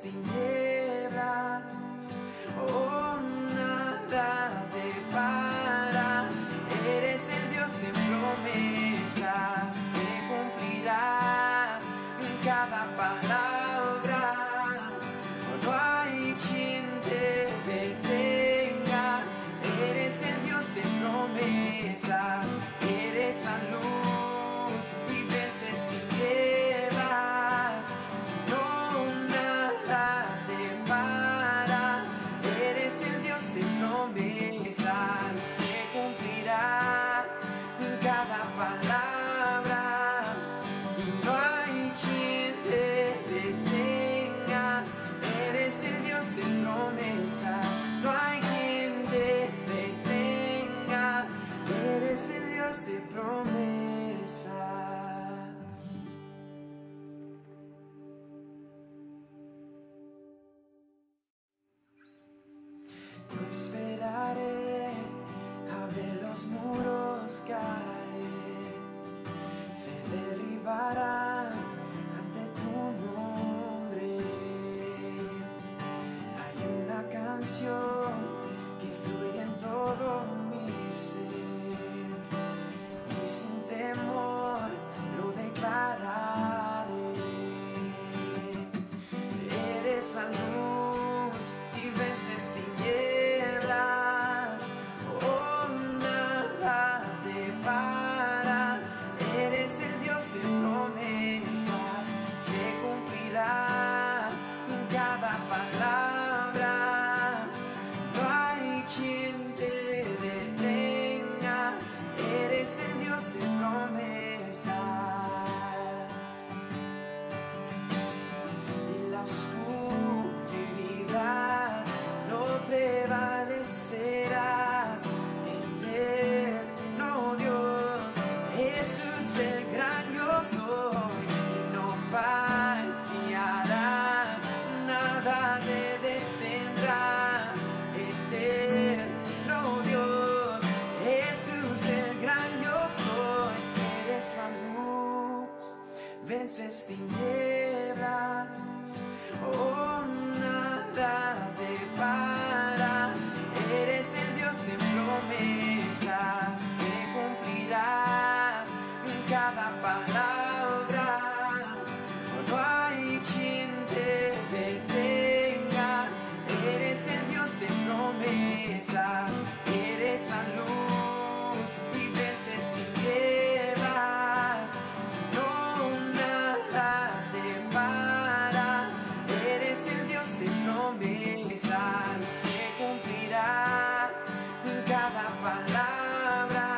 tinieblas, oh, nada te para. Eres el Dios de promesas, se cumplirá cada palabra. No hay quien te detenga. Eres el Dios de promesas, eres la luz y vences tinieblas. No, nada te para. Eres el Dios de promesas, se cumplirá cada palabra. Y no hay quien te detenga. Eres el Dios de promesas, no hay quien te detenga. Eres el Dios de promesas. Yo esperaré a ver los muros caer, se derribarán ante tu nombre. Hay una canción que fluye en todo mi ser, y sin temor lo declararé. Eres la luz y vences tinieblas, oh, nada te para. Eres el Dios de promesas, se cumplirá cada palabra. No hay quien te detenga. Eres el Dios de promesas. Y la oscuridad no prevalecerá. Eterno Dios, Jesús el gran yo soy. No fallarás, nada te detendrá. Eterno Dios, Jesús el gran yo soy. Eres la luz, vences tinieblas, oh, nada te para. Eres el Dios de promesas, se cumplirá cada palabra. No hay quien te detenga. Eres el Dios de promesas, eres la luz y vences tinieblas. No, nada te para. Eres el Dios de promesas, se cumplirá cada palabra.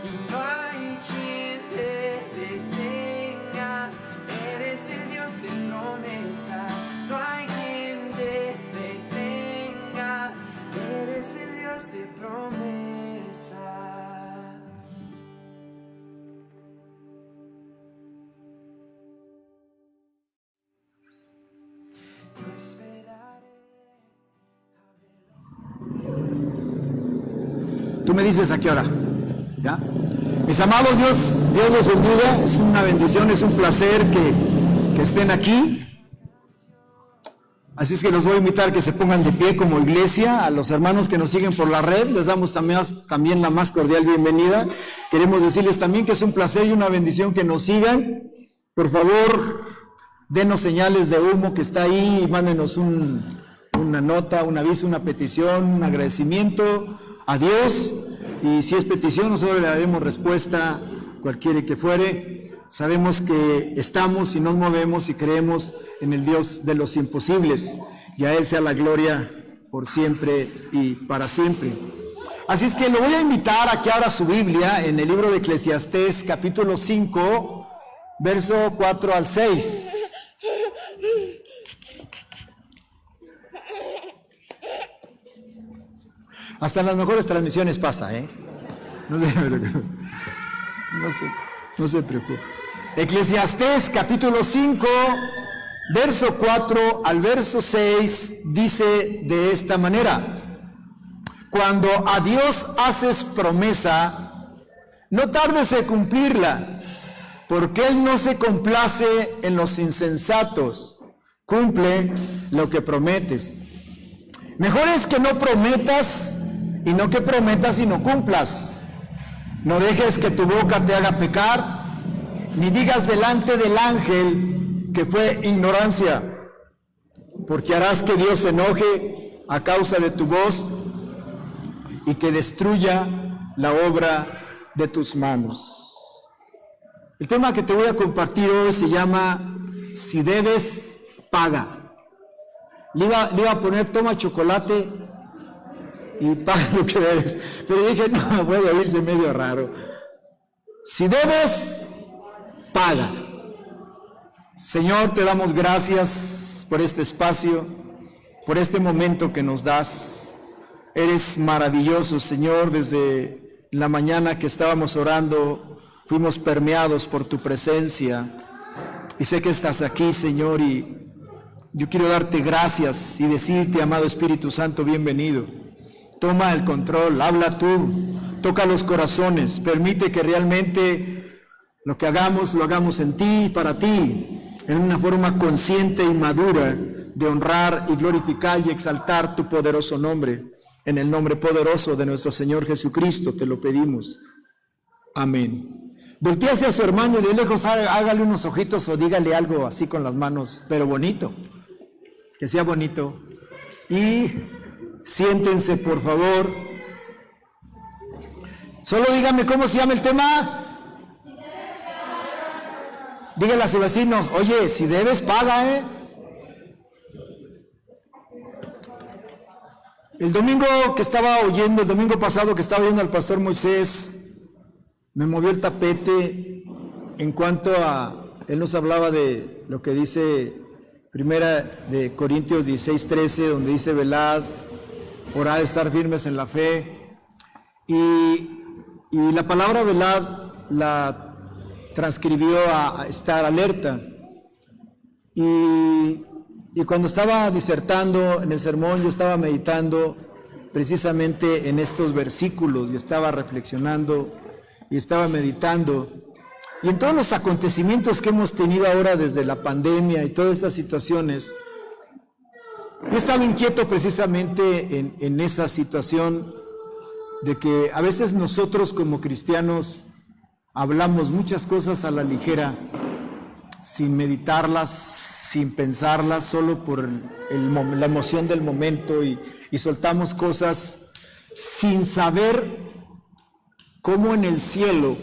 Y no hay quien te detenga. Eres el Dios de promesas, no hay quien te detenga. Eres el Dios de promesas. Yo esperaré a ver los... Tú me dices a qué hora, ¿ya? Mis amados, Dios los bendiga. Es una bendición, es un placer que estén aquí. Así es que los voy a invitar que se pongan de pie como iglesia. A los hermanos que nos siguen por la red, les damos también la más cordial bienvenida. Queremos decirles también que es un placer y una bendición que nos sigan. Por favor, denos señales de humo que está ahí y mándenos una nota, un aviso, una petición, un agradecimiento a Dios. Y si es petición, nosotros le daremos respuesta, cualquiera que fuere. Sabemos que estamos y nos movemos y creemos en el Dios de los imposibles, y a Él sea la gloria por siempre y para siempre. Así es que lo voy a invitar a que abra su Biblia en el libro de Eclesiastés, capítulo 5, verso 4 al 6. Hasta en las mejores transmisiones pasa, ¿eh? No se preocupe. Eclesiastés capítulo 5, verso 4 al verso 6, dice de esta manera: cuando a Dios haces promesa, no tardes en cumplirla, porque Él no se complace en los insensatos, Cumple lo que prometes. Mejor es que no prometas y no que prometas y no cumplas. No dejes que tu boca te haga pecar, ni digas delante del ángel que fue ignorancia, porque harás que Dios se enoje a causa de tu voz y que destruya la obra de tus manos. El tema que te voy a compartir hoy se llama Si debes, paga. Le iba a poner toma chocolate y paga lo que debes, pero dije no, puede oírse medio raro. Si debes, paga. Señor, te damos gracias por este espacio, por este momento que nos das. Eres maravilloso, Señor. Desde la mañana que estábamos orando, fuimos permeados por tu presencia. Y sé que estás aquí, Señor, y yo quiero darte gracias y decirte, amado Espíritu Santo, bienvenido. Toma el control, habla tú, toca los corazones, permite que realmente lo que hagamos, lo hagamos en ti y para ti, en una forma consciente y madura de honrar y glorificar y exaltar tu poderoso nombre. En el nombre poderoso de nuestro Señor Jesucristo te lo pedimos. Amén. Voltea hacia su hermano y de lejos hágale unos ojitos o dígale algo así con las manos, pero bonito, que sea bonito. Y siéntense, por favor. Solo dígame cómo se llama el tema. Dígale a su vecino, oye, si debes, paga, El domingo pasado que estaba oyendo al pastor Moisés, me movió el tapete en cuanto a, él nos hablaba de lo que dice Primera de Corintios 16:13, donde dice, velad, orad, estar firmes en la fe. Y la palabra velad la transcribió a estar alerta. Y cuando estaba disertando en el sermón, yo estaba meditando precisamente en estos versículos, y estaba reflexionando, y estaba meditando. Y en todos los acontecimientos que hemos tenido ahora desde la pandemia y todas estas situaciones, yo he estado inquieto precisamente en esa situación de que a veces nosotros como cristianos hablamos muchas cosas a la ligera, sin meditarlas, sin pensarlas, solo por la emoción del momento, y soltamos cosas sin saber cómo en el cielo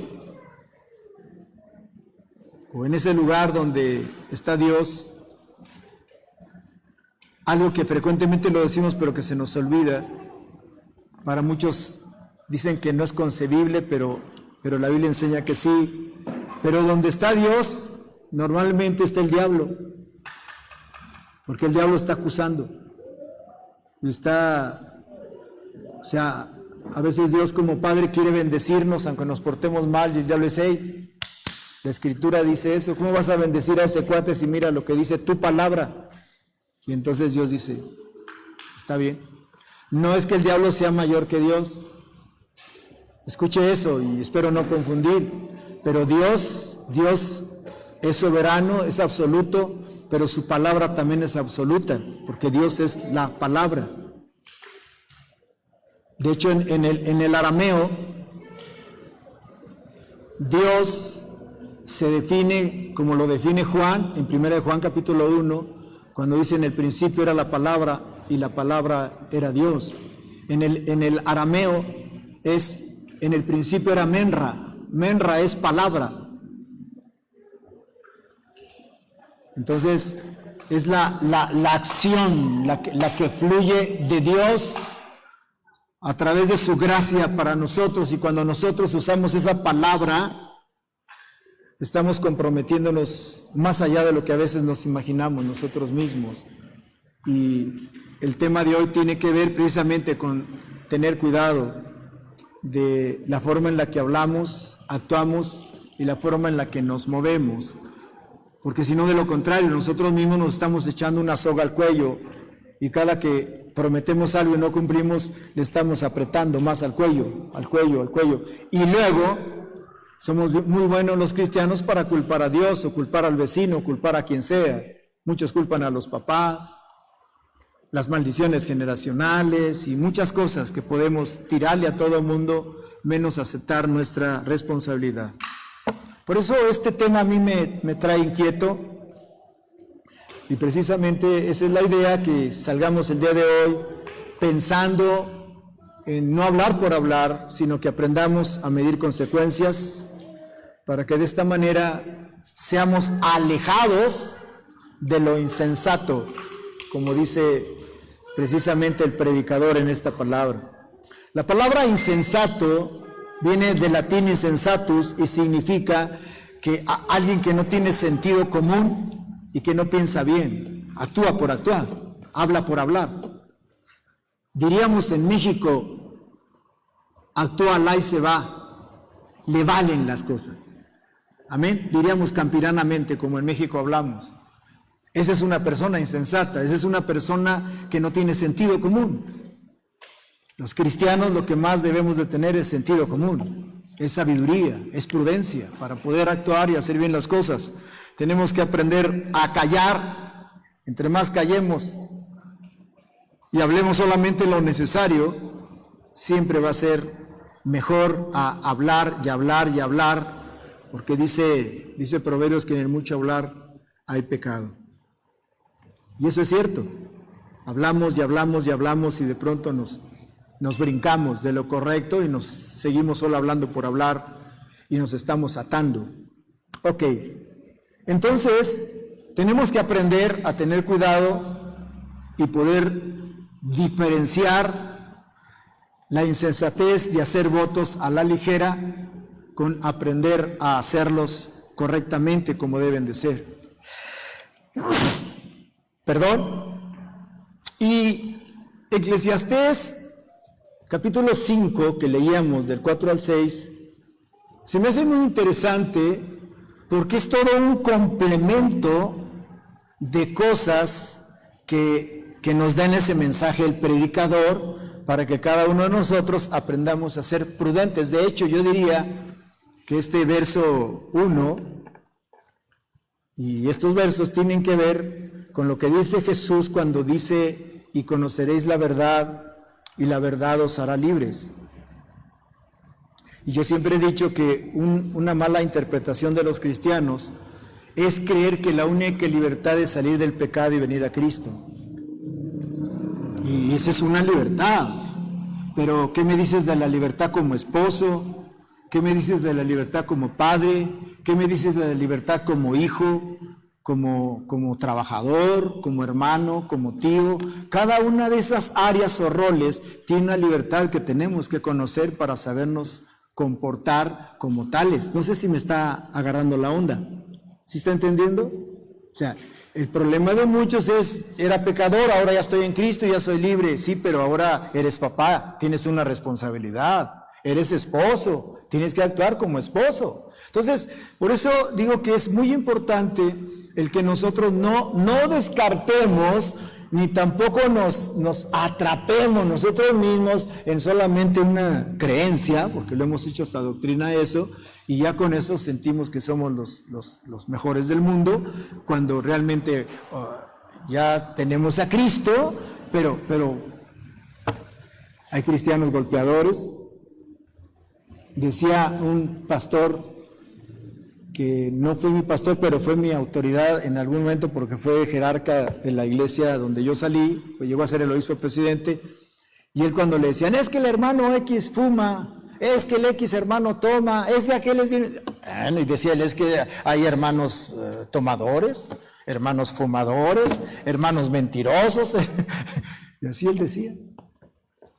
o en ese lugar donde está Dios, algo que frecuentemente lo decimos pero que se nos olvida. Para muchos dicen que no es concebible, pero la Biblia enseña que sí. Pero donde está Dios, normalmente está el diablo, porque el diablo está acusando. Y a veces Dios como Padre quiere bendecirnos aunque nos portemos mal, y el diablo dice, hey, la Escritura dice eso, ¿cómo vas a bendecir a ese cuate si mira lo que dice tu palabra? Y entonces Dios dice, está bien. No es que el diablo sea mayor que Dios. Escuche eso y espero no confundir, pero Dios es soberano, es absoluto, pero su palabra también es absoluta, porque Dios es la palabra. De hecho, en el arameo, Dios se define como lo define Juan, en 1 Juan capítulo 1, cuando dice en el principio era la palabra y la palabra era Dios. En el arameo en el principio era menra, menra es palabra. Entonces es la acción, la que fluye de Dios a través de su gracia para nosotros, y cuando nosotros usamos esa palabra, estamos comprometiéndonos más allá de lo que a veces nos imaginamos nosotros mismos. Y el tema de hoy tiene que ver precisamente con tener cuidado de la forma en la que hablamos, actuamos y la forma en la que nos movemos. Porque si no, de lo contrario, nosotros mismos nos estamos echando una soga al cuello, y cada que prometemos algo y no cumplimos, le estamos apretando más al cuello. Y luego somos muy buenos los cristianos para culpar a Dios o culpar al vecino, culpar a quien sea. Muchos culpan a los papás, las maldiciones generacionales y muchas cosas que podemos tirarle a todo el mundo, menos aceptar nuestra responsabilidad. Por eso este tema a mí me trae inquieto y precisamente esa es la idea, que salgamos el día de hoy pensando en no hablar por hablar, sino que aprendamos a medir consecuencias para que de esta manera seamos alejados de lo insensato, como dice precisamente el predicador en esta palabra. La palabra insensato viene del latín insensatus y significa que alguien que no tiene sentido común y que no piensa bien, actúa por actuar, habla por hablar. Diríamos en México, actúa la y se va, le valen las cosas. Amén. Diríamos campiranamente, como en México hablamos. Esa es una persona insensata, esa es una persona que no tiene sentido común. Los cristianos lo que más debemos de tener es sentido común, es sabiduría, es prudencia para poder actuar y hacer bien las cosas. Tenemos que aprender a callar. Entre más callemos y hablemos solamente lo necesario, siempre va a ser mejor a hablar y hablar y hablar, porque dice Proverbios que en el mucho hablar hay pecado. Y eso es cierto. Hablamos y hablamos y hablamos y de pronto nos brincamos de lo correcto y nos seguimos solo hablando por hablar y nos estamos atando. Ok, entonces tenemos que aprender a tener cuidado y poder diferenciar la insensatez de hacer votos a la ligera con aprender a hacerlos correctamente como deben de ser. Perdón. Y Eclesiastés capítulo 5, que leíamos del 4 al 6, se me hace muy interesante porque es todo un complemento de cosas que nos da en ese mensaje el predicador para que cada uno de nosotros aprendamos a ser prudentes. De hecho, yo diría que este verso 1 y estos versos tienen que ver con lo que dice Jesús cuando dice: y conoceréis la verdad, y la verdad os hará libres. Y yo siempre he dicho que una mala interpretación de los cristianos es creer que la única libertad es salir del pecado y venir a Cristo. Y esa es una libertad. Pero ¿qué me dices de la libertad como esposo? ¿Qué me dices de la libertad como padre? ¿Qué me dices de la libertad como hijo? Como trabajador, como hermano, como tío? Cada una de esas áreas o roles tiene una libertad que tenemos que conocer para sabernos comportar como tales. No sé si me está agarrando la onda. ¿Sí está entendiendo? O sea, el problema de muchos es: era pecador, ahora ya estoy en Cristo, ya soy libre. Sí, pero ahora eres papá, tienes una responsabilidad. Eres esposo, tienes que actuar como esposo. Entonces, por eso digo que es muy importante el que nosotros no descartemos ni tampoco nos atrapemos nosotros mismos en solamente una creencia, porque lo hemos hecho hasta doctrina eso, y ya con eso sentimos que somos los mejores del mundo, cuando realmente ya tenemos a Cristo, pero hay cristianos golpeadores. Decía un pastor, que no fue mi pastor, pero fue mi autoridad en algún momento porque fue jerarca de la iglesia donde yo salí, pues llegó a ser el obispo presidente, y él cuando le decían: es que el hermano X fuma, es que el X hermano toma, es que aquel es bien... y decía él: es que hay hermanos tomadores, hermanos fumadores, hermanos mentirosos, y así él decía.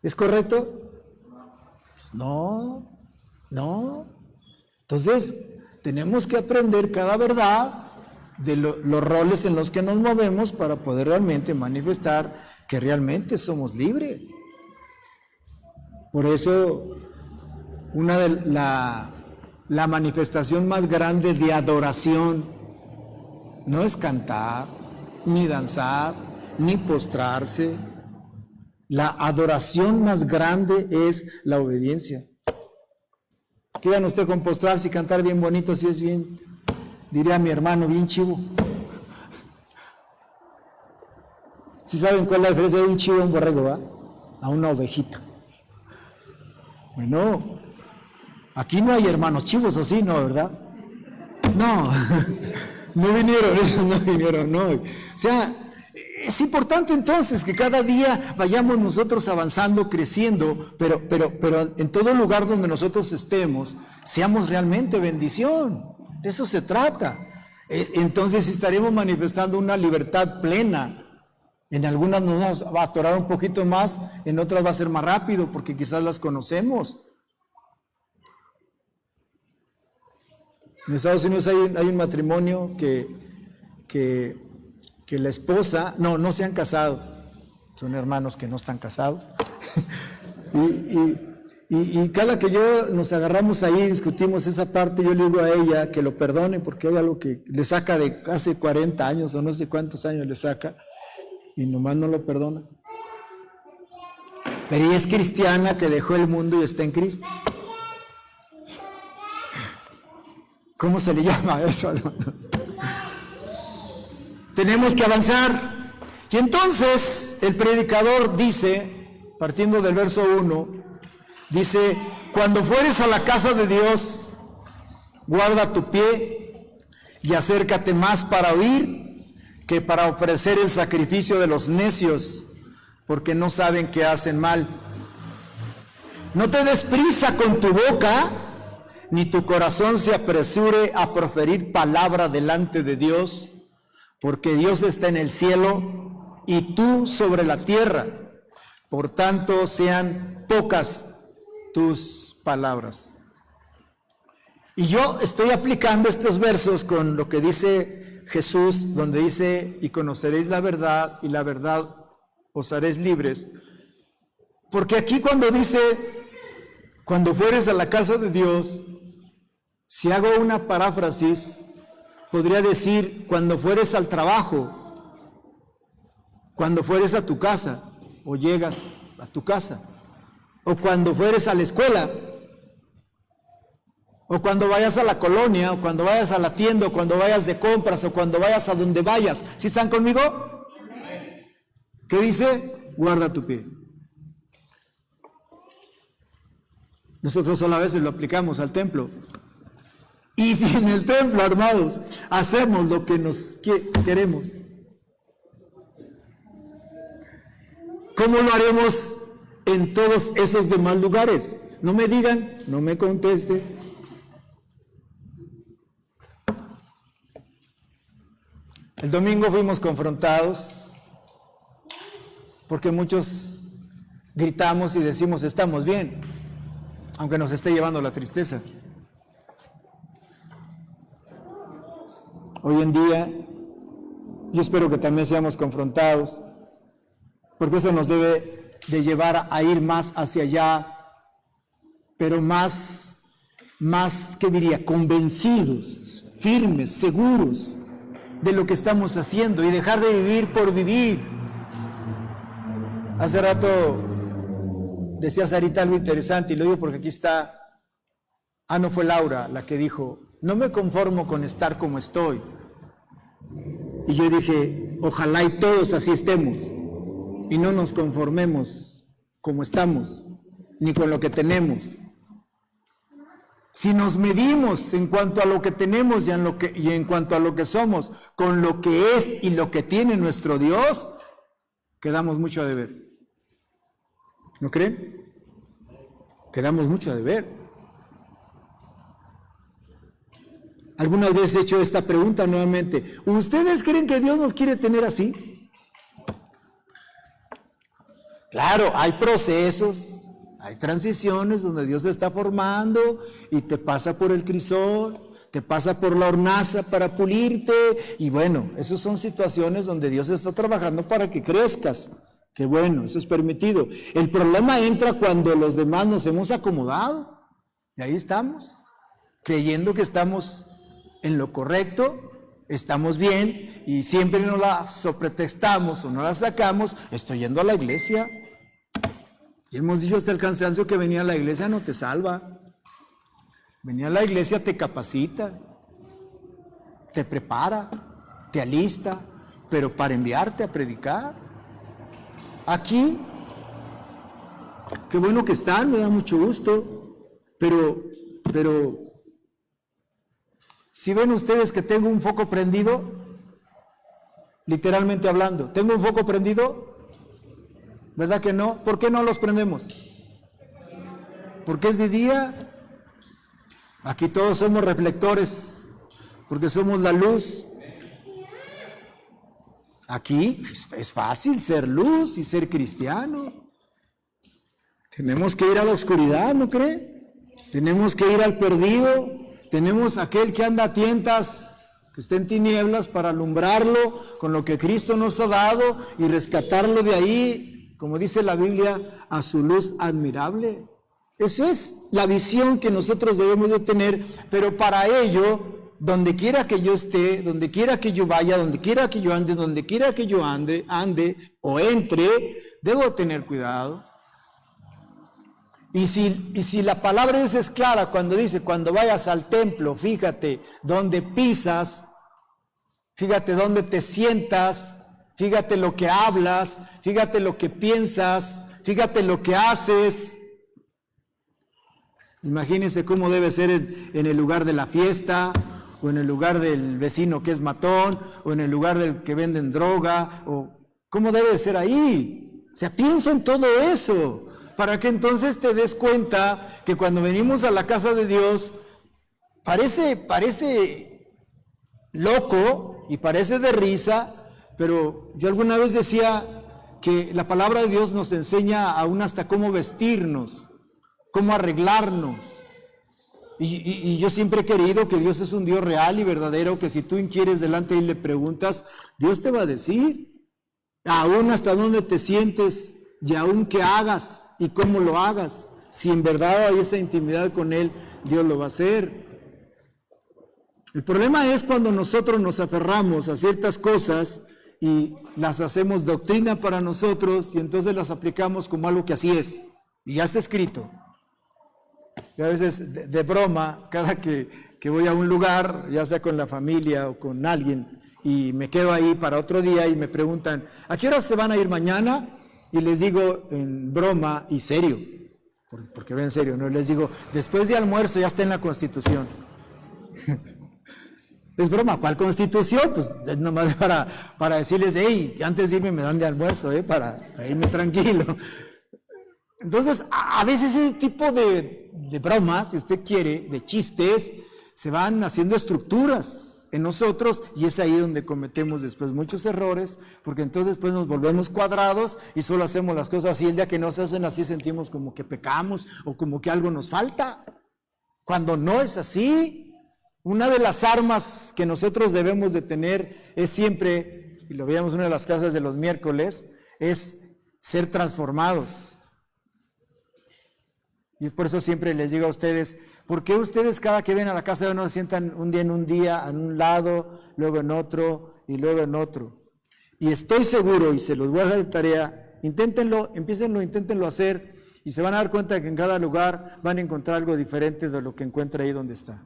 ¿Es correcto? No. Entonces, tenemos que aprender cada verdad de los roles en los que nos movemos para poder realmente manifestar que realmente somos libres. Por eso, una de la manifestación más grande de adoración no es cantar, ni danzar, ni postrarse. La adoración más grande es la obediencia. ¿Qué iban usted con postrarse y cantar bien bonito si es bien, diría mi hermano, bien chivo? ¿Sí saben cuál es la diferencia de un chivo a un borrego, va? A una ovejita. Bueno, aquí no hay hermanos chivos, ¿o sí? No, ¿verdad? No, no vinieron, no. O sea, es importante entonces que cada día vayamos nosotros avanzando, creciendo, pero en todo lugar donde nosotros estemos, seamos realmente bendición. De eso se trata. Entonces estaremos manifestando una libertad plena. En algunas nos va a atorar un poquito más, en otras va a ser más rápido, porque quizás las conocemos. En Estados Unidos hay un matrimonio que la esposa, no se han casado, son hermanos que no están casados, y cada que nos agarramos ahí, discutimos esa parte, yo le digo a ella que lo perdone, porque hay algo que le saca de hace 40 años, o no sé cuántos años le saca, y nomás no lo perdona. Pero ella es cristiana que dejó el mundo y está en Cristo. ¿Cómo se le llama eso? Tenemos que avanzar. Y entonces el predicador dice, partiendo del verso 1, dice: cuando fueres a la casa de Dios, guarda tu pie y acércate más para oír que para ofrecer el sacrificio de los necios, porque no saben que hacen mal. No te des prisa con tu boca, ni tu corazón se apresure a proferir palabra delante de Dios, porque Dios está en el cielo y tú sobre la tierra. Por tanto, sean pocas tus palabras. Y yo estoy aplicando estos versos con lo que dice Jesús, donde dice: y conoceréis la verdad, y la verdad os haréis libres. Porque aquí cuando dice, cuando fueres a la casa de Dios, si hago una paráfrasis, podría decir: cuando fueres al trabajo, cuando fueres a tu casa, o llegas a tu casa, o cuando fueres a la escuela, o cuando vayas a la colonia, o cuando vayas a la tienda, o cuando vayas de compras, o cuando vayas a donde vayas. ¿Sí están conmigo? ¿Qué dice? Guarda tu pie. Nosotros solo a veces lo aplicamos al templo. Y si en el templo, hermanos, hacemos lo que nos queremos, ¿cómo lo haremos en todos esos demás lugares? No me digan, no me conteste. El domingo fuimos confrontados porque muchos gritamos y decimos: estamos bien, aunque nos esté llevando la tristeza. Hoy en día, yo espero que también seamos confrontados, porque eso nos debe de llevar a ir más hacia allá, pero más, ¿qué diría? Convencidos, firmes, seguros de lo que estamos haciendo y dejar de vivir por vivir. Hace rato decía Sarita algo interesante, y lo digo porque aquí está. No fue Laura la que dijo: no me conformo con estar como estoy. Y yo dije: ojalá y todos así estemos y no nos conformemos como estamos, ni con lo que tenemos. Si nos medimos en cuanto a lo que tenemos y en cuanto a lo que somos, con lo que es y lo que tiene nuestro Dios, quedamos mucho a deber. ¿No creen? Quedamos mucho a deber. ¿Alguna vez he hecho esta pregunta nuevamente? ¿Ustedes creen que Dios nos quiere tener así? Claro, hay procesos, hay transiciones donde Dios te está formando y te pasa por el crisol, te pasa por la hornaza para pulirte, y bueno, esas son situaciones donde Dios está trabajando para que crezcas. Que bueno, eso es permitido. El problema entra cuando los demás nos hemos acomodado, y ahí estamos, creyendo que estamos en lo correcto, estamos bien, y siempre nos la sobretextamos o no la sacamos: estoy yendo a la iglesia. Y hemos dicho hasta el cansancio que venir a la iglesia no te salva. Venir a la iglesia te capacita, te prepara, te alista, pero para enviarte a predicar. Aquí, qué bueno que están, me da mucho gusto, pero, si ven ustedes que tengo un foco prendido, literalmente hablando, ¿tengo un foco prendido? ¿Verdad que no? ¿Por qué no los prendemos? Porque es de día. Aquí todos somos reflectores, porque somos la luz. Aquí es fácil ser luz y ser cristiano. Tenemos que ir a la oscuridad, ¿no cree? Tenemos que ir al perdido. Tenemos aquel que anda a tientas, que está en tinieblas, para alumbrarlo con lo que Cristo nos ha dado y rescatarlo de ahí, como dice la Biblia, a su luz admirable. Eso es la visión que nosotros debemos de tener, pero para ello, donde quiera que yo esté, donde quiera que yo vaya, donde quiera que yo ande, donde quiera que yo ande o entre, debo tener cuidado. Y si la palabra de Dios es clara cuando dice, cuando vayas al templo, fíjate dónde pisas, fíjate dónde te sientas, fíjate lo que hablas, fíjate lo que piensas, fíjate lo que haces. Imagínense cómo debe ser en el lugar de la fiesta, o en el lugar del vecino que es matón, o en el lugar del que venden droga, o cómo debe ser ahí. O sea, piensa en todo eso, para que entonces te des cuenta que cuando venimos a la casa de Dios, parece loco y parece de risa, pero yo alguna vez decía que la palabra de Dios nos enseña aún hasta cómo vestirnos, cómo arreglarnos. Y yo siempre he querido que Dios es un Dios real y verdadero, que si tú inquieres delante y le preguntas, Dios te va a decir, aún hasta dónde te sientes y aún qué hagas y cómo lo hagas. Si en verdad hay esa intimidad con Él, Dios lo va a hacer. El problema es cuando nosotros nos aferramos a ciertas cosas y las hacemos doctrina para nosotros y entonces las aplicamos como algo que así es y ya está escrito. Y a veces de broma, cada que voy a un lugar, ya sea con la familia o con alguien, y me quedo ahí para otro día y me preguntan, ¿a qué hora se van a ir mañana? Y les digo en broma y serio, porque ven serio, ¿no? Les digo, después de almuerzo ya está en la Constitución. Es broma, ¿cuál Constitución? Pues es nomás para decirles, hey, antes de irme me dan de almuerzo, para irme tranquilo. Entonces, a veces ese tipo de bromas, si usted quiere, de chistes, se van haciendo estructuras en nosotros y es ahí donde cometemos después muchos errores, porque entonces pues nos volvemos cuadrados y solo hacemos las cosas así. El día que no se hacen así sentimos como que pecamos o como que algo nos falta, cuando no es así. Una de las armas que nosotros debemos de tener es siempre, y lo veíamos en una de las clases de los miércoles, es ser transformados. Y por eso siempre les digo a ustedes, ¿por qué ustedes cada que ven a la casa de uno se sientan un día en un lado, luego en otro y luego en otro? Y estoy seguro, y se los voy a dejar de tarea, inténtenlo hacer, y se van a dar cuenta de que en cada lugar van a encontrar algo diferente de lo que encuentra ahí donde está.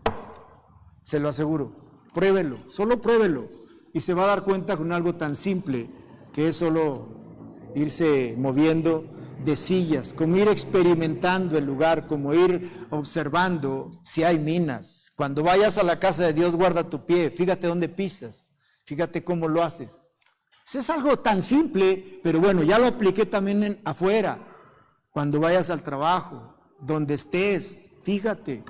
Se lo aseguro, pruébelo, solo pruébelo, y se va a dar cuenta con algo tan simple, que es solo irse moviendo de sillas, como ir experimentando el lugar, como ir observando si hay minas. Cuando vayas a la casa de Dios, guarda tu pie, fíjate dónde pisas, fíjate cómo lo haces. Eso es algo tan simple, pero bueno, ya lo apliqué también afuera. Cuando vayas al trabajo, donde estés, fíjate.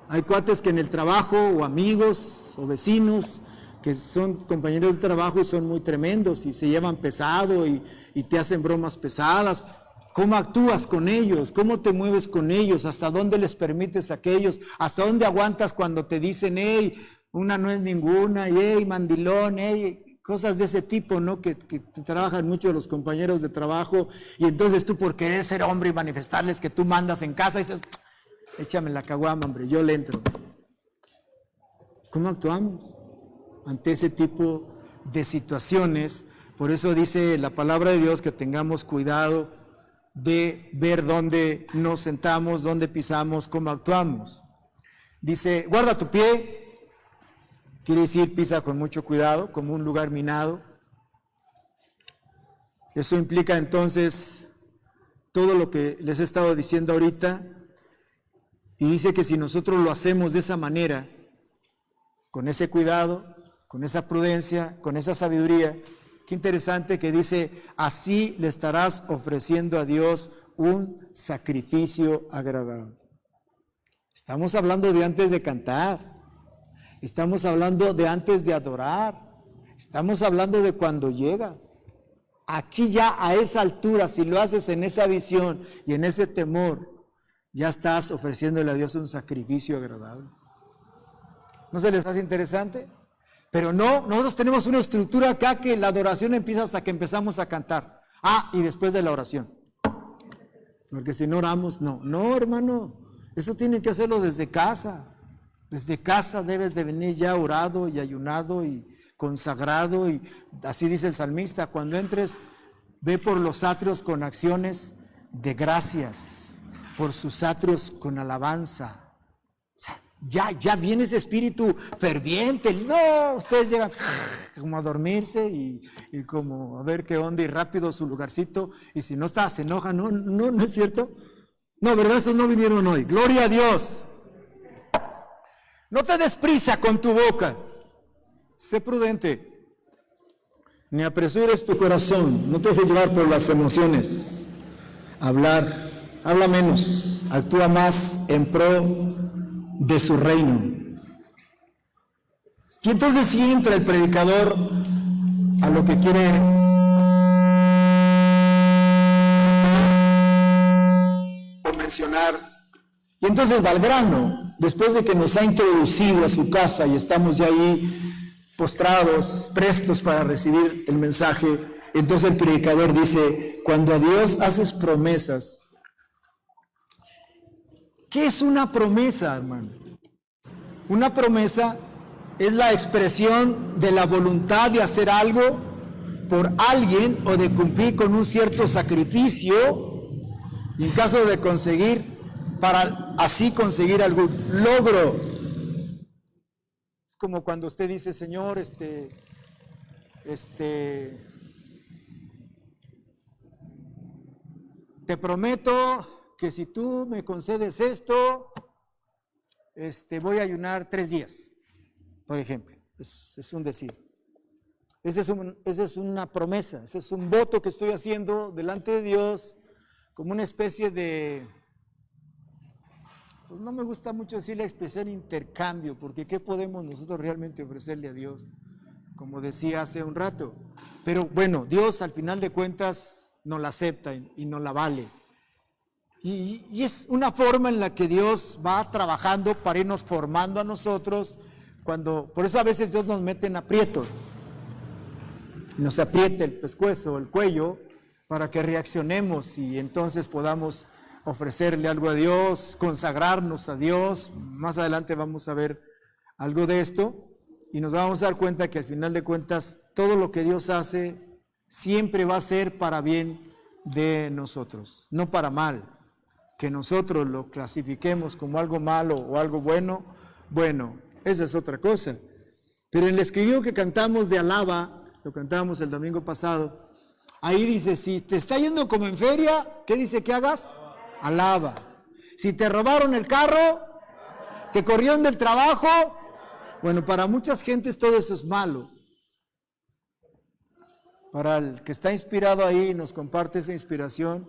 Hay cuates que en el trabajo, o amigos, o vecinos, que son compañeros de trabajo y son muy tremendos y se llevan pesado y te hacen bromas pesadas. ¿Cómo actúas con ellos? ¿Cómo te mueves con ellos? ¿Hasta dónde les permites a aquellos? ¿Hasta dónde aguantas cuando te dicen, hey, una no es ninguna, y hey, mandilón, hey, cosas de ese tipo, ¿no? Que trabajan mucho los compañeros de trabajo, y entonces tú por querer ser hombre y manifestarles que tú mandas en casa, dices, échame la caguama, hombre, yo le entro. ¿Cómo actuamos ante ese tipo de situaciones? Por eso dice la palabra de Dios que tengamos cuidado de ver dónde nos sentamos, dónde pisamos, cómo actuamos. Dice, guarda tu pie, quiere decir pisa con mucho cuidado, como un lugar minado. Eso implica entonces todo lo que les he estado diciendo ahorita, y dice que si nosotros lo hacemos de esa manera, con ese cuidado, con esa prudencia, con esa sabiduría, qué interesante que dice, así le estarás ofreciendo a Dios un sacrificio agradable. Estamos hablando de antes de cantar, estamos hablando de antes de adorar, estamos hablando de cuando llegas. Aquí ya a esa altura, si lo haces en esa visión y en ese temor, ya estás ofreciéndole a Dios un sacrificio agradable. ¿No se les hace interesante? Pero no, nosotros tenemos una estructura acá que la adoración empieza hasta que empezamos a cantar. Y después de la oración. Porque si no oramos, no, hermano, eso tiene que hacerlo desde casa. Desde casa debes de venir ya orado y ayunado y consagrado, y así dice el salmista, cuando entres, ve por los atrios con acciones de gracias, por sus atrios con alabanza. O sea, ya viene ese espíritu ferviente. No, ustedes llegan como a dormirse y como a ver qué onda y rápido su lugarcito, y si no está, se enoja. No es cierto. No, ¿verdad? Esos no vinieron hoy. Gloria a Dios. No te des prisa con tu boca. Sé prudente, ni apresures tu corazón, no te dejes llevar por las emociones. Habla menos, actúa más en pro de su reino. Y entonces sí entra el predicador a lo que quiere mencionar. Y entonces va al grano, después de que nos ha introducido a su casa y estamos ya ahí postrados, prestos para recibir el mensaje, entonces el predicador dice, cuando a Dios haces promesas. ¿Qué es una promesa, hermano? Una promesa es la expresión de la voluntad de hacer algo por alguien o de cumplir con un cierto sacrificio, y en caso de conseguir, para así conseguir algún logro. Como cuando usted dice, Señor, te prometo que si tú me concedes esto, voy a ayunar 3 días, por ejemplo. Es un decir. Esa es una promesa, ese es un voto que estoy haciendo delante de Dios, como una especie de... Pues no me gusta mucho decir la expresión intercambio, porque ¿qué podemos nosotros realmente ofrecerle a Dios? Como decía hace un rato. Pero bueno, Dios al final de cuentas nos la acepta y nos la vale. Y es una forma en la que Dios va trabajando para irnos formando a nosotros. Por eso a veces Dios nos mete en aprietos. Nos aprieta el pescuezo, el cuello, para que reaccionemos y entonces podamos ofrecerle algo a Dios, consagrarnos a Dios. Más adelante vamos a ver algo de esto y nos vamos a dar cuenta que al final de cuentas todo lo que Dios hace siempre va a ser para bien de nosotros, no para mal. Que nosotros lo clasifiquemos como algo malo o algo bueno, esa es otra cosa. Pero en el escribido que cantamos de Alaba, lo cantábamos el domingo pasado, ahí dice, si te está yendo como en feria, ¿qué dice que hagas? Alaba. Si te robaron el carro, te corrieron del trabajo, bueno, para muchas gentes todo eso es malo. Para el que está inspirado ahí y nos comparte esa inspiración,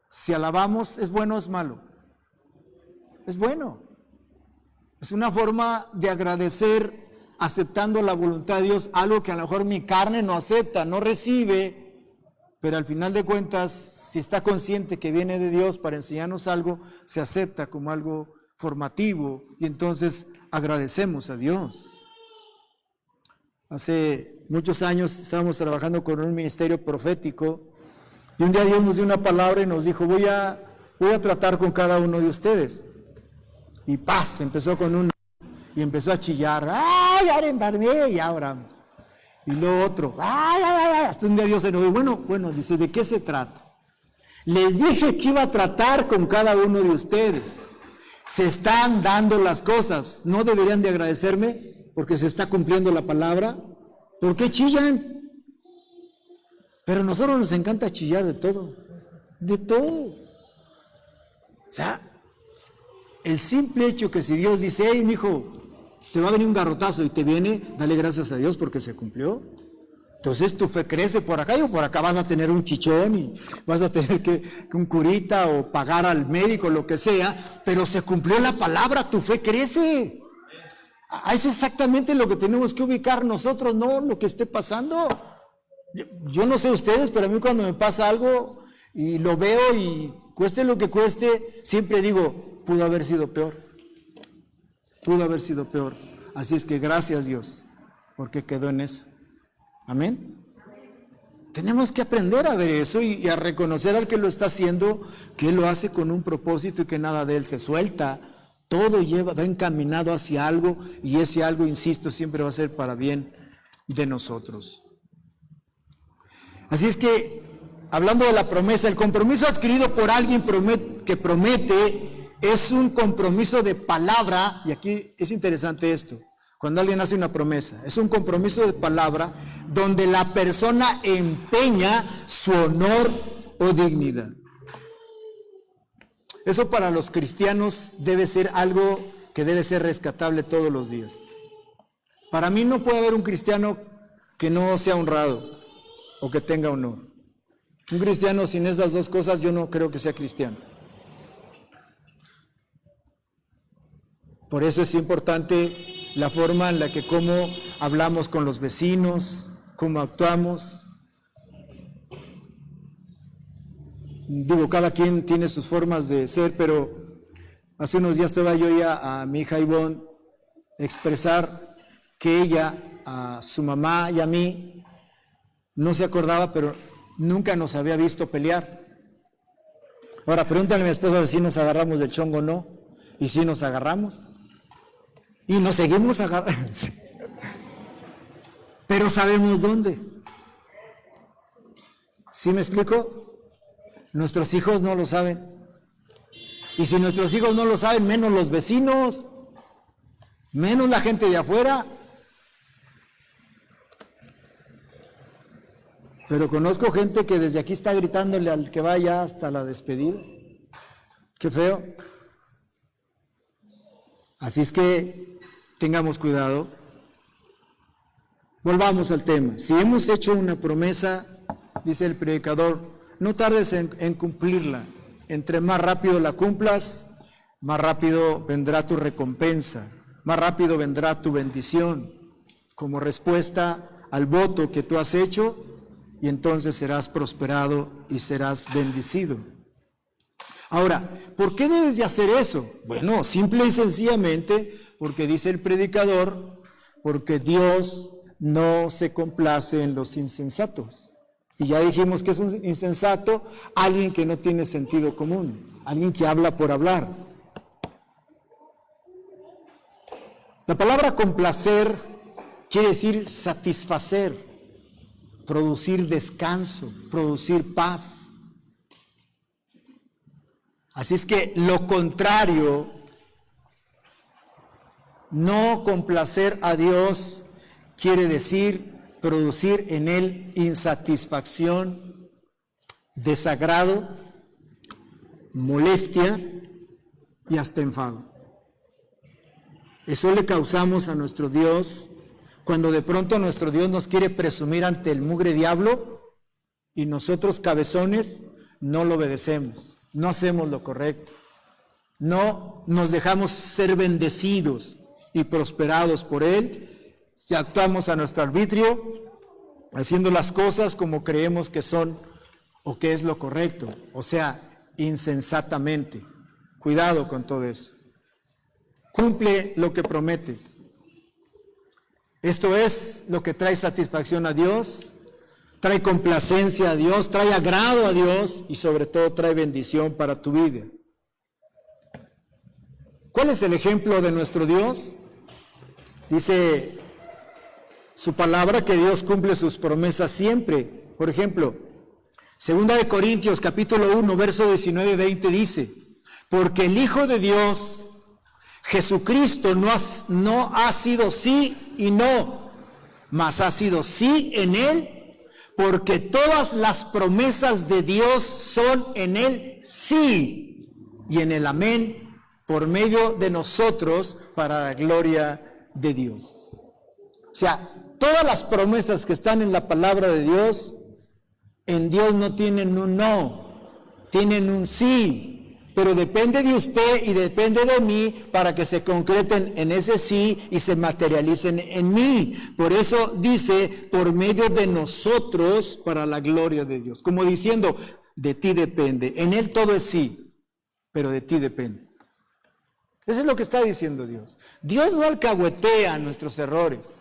si alabamos, ¿es bueno o es malo? Es bueno. Es una forma de agradecer aceptando la voluntad de Dios, algo que a lo mejor mi carne no acepta, no recibe. Pero al final de cuentas, si está consciente que viene de Dios para enseñarnos algo, se acepta como algo formativo y entonces agradecemos a Dios. Hace muchos años estábamos trabajando con un ministerio profético y un día Dios nos dio una palabra y nos dijo, voy a tratar con cada uno de ustedes. Y paz, empezó con uno y empezó a chillar, ¡ay, ya embarmé! Y ya oramos. Y luego otro, ¡ay! Hasta un día Dios se enojó. Bueno, dice, ¿de qué se trata? Les dije que iba a tratar con cada uno de ustedes. Se están dando las cosas. ¿No deberían de agradecerme porque se está cumpliendo la palabra? ¿Por qué chillan? Pero a nosotros nos encanta chillar de todo. De todo. O sea, el simple hecho que si Dios dice, hey, mijo, te va a venir un garrotazo y te viene, dale gracias a Dios porque se cumplió. Entonces tu fe crece por acá y por acá vas a tener un chichón y vas a tener que un curita o pagar al médico, lo que sea, pero se cumplió la palabra, tu fe crece. Es exactamente lo que tenemos que ubicar nosotros, no lo que esté pasando. Yo no sé ustedes, pero a mí cuando me pasa algo y lo veo y cueste lo que cueste, siempre digo, pudo haber sido peor. Pudo haber sido peor. Así es que gracias Dios, porque quedó en eso. Amén. Tenemos que aprender a ver eso y a reconocer al que lo está haciendo, que Él lo hace con un propósito y que nada de Él se suelta. Todo va encaminado hacia algo y ese algo, insisto, siempre va a ser para bien de nosotros. Así es que, hablando de la promesa, el compromiso adquirido por alguien que promete es un compromiso de palabra, y aquí es interesante esto. Cuando alguien hace una promesa, es un compromiso de palabra donde la persona empeña su honor o dignidad. Eso para los cristianos debe ser algo que debe ser rescatable todos los días. Para mí no puede haber un cristiano que no sea honrado o que tenga honor. Un cristiano sin esas dos cosas yo no creo que sea cristiano. Por eso es importante la forma en la que cómo hablamos con los vecinos, cómo actuamos. Digo, cada quien tiene sus formas de ser, pero hace unos días estaba yo ya a mi hija Ivonne expresar que ella, a su mamá y a mí, no se acordaba, pero nunca nos había visto pelear. Ahora, pregúntale a mi esposa si nos agarramos del chongo o no, y si nos agarramos. Y nos seguimos agarrando, pero sabemos dónde. ¿Sí me explico? Nuestros hijos no lo saben. Y si nuestros hijos no lo saben, menos los vecinos, menos la gente de afuera. Pero conozco gente que desde aquí está gritándole al que vaya hasta la despedida. Qué feo. Así es que tengamos cuidado. Volvamos al tema. Si hemos hecho una promesa, dice el predicador, no tardes en cumplirla. Entre más rápido la cumplas, más rápido vendrá tu recompensa, más rápido vendrá tu bendición, como respuesta al voto que tú has hecho, y entonces serás prosperado y serás bendecido. Ahora, ¿por qué debes de hacer eso? Bueno, simple y sencillamente, porque dice el predicador, porque Dios no se complace en los insensatos. Y ya dijimos que es un insensato, alguien que no tiene sentido común, alguien que habla por hablar. La palabra complacer quiere decir satisfacer, producir descanso, producir paz. Así es que lo contrario, no complacer a Dios, quiere decir producir en Él insatisfacción, desagrado, molestia y hasta enfado. Eso le causamos a nuestro Dios cuando de pronto nuestro Dios nos quiere presumir ante el mugre diablo y nosotros cabezones no lo obedecemos, no hacemos lo correcto, no nos dejamos ser bendecidos y prosperados por Él. Si actuamos a nuestro arbitrio, haciendo las cosas como creemos que son o que es lo correcto, o sea, insensatamente. Cuidado con todo eso. Cumple lo que prometes. Esto es lo que trae satisfacción a Dios, trae complacencia a Dios, trae agrado a Dios y sobre todo trae bendición para tu vida. ¿Cuál es el ejemplo de nuestro Dios? Dice su palabra que Dios cumple sus promesas siempre. Por ejemplo, 2 de Corintios capítulo 1, verso 19 y 20 dice, porque el Hijo de Dios, Jesucristo, no ha sido sí y no, mas ha sido sí en Él, porque todas las promesas de Dios son en el sí y en el amén por medio de nosotros para la gloria de Dios. O sea, todas las promesas que están en la palabra de Dios, en Dios no tienen un no, tienen un sí. Pero depende de usted y depende de mí para que se concreten en ese sí y se materialicen en mí. Por eso dice, por medio de nosotros para la gloria de Dios. Como diciendo, de ti depende. En Él todo es sí, pero de ti depende. Eso es lo que está diciendo Dios. Dios no alcahuetea nuestros errores.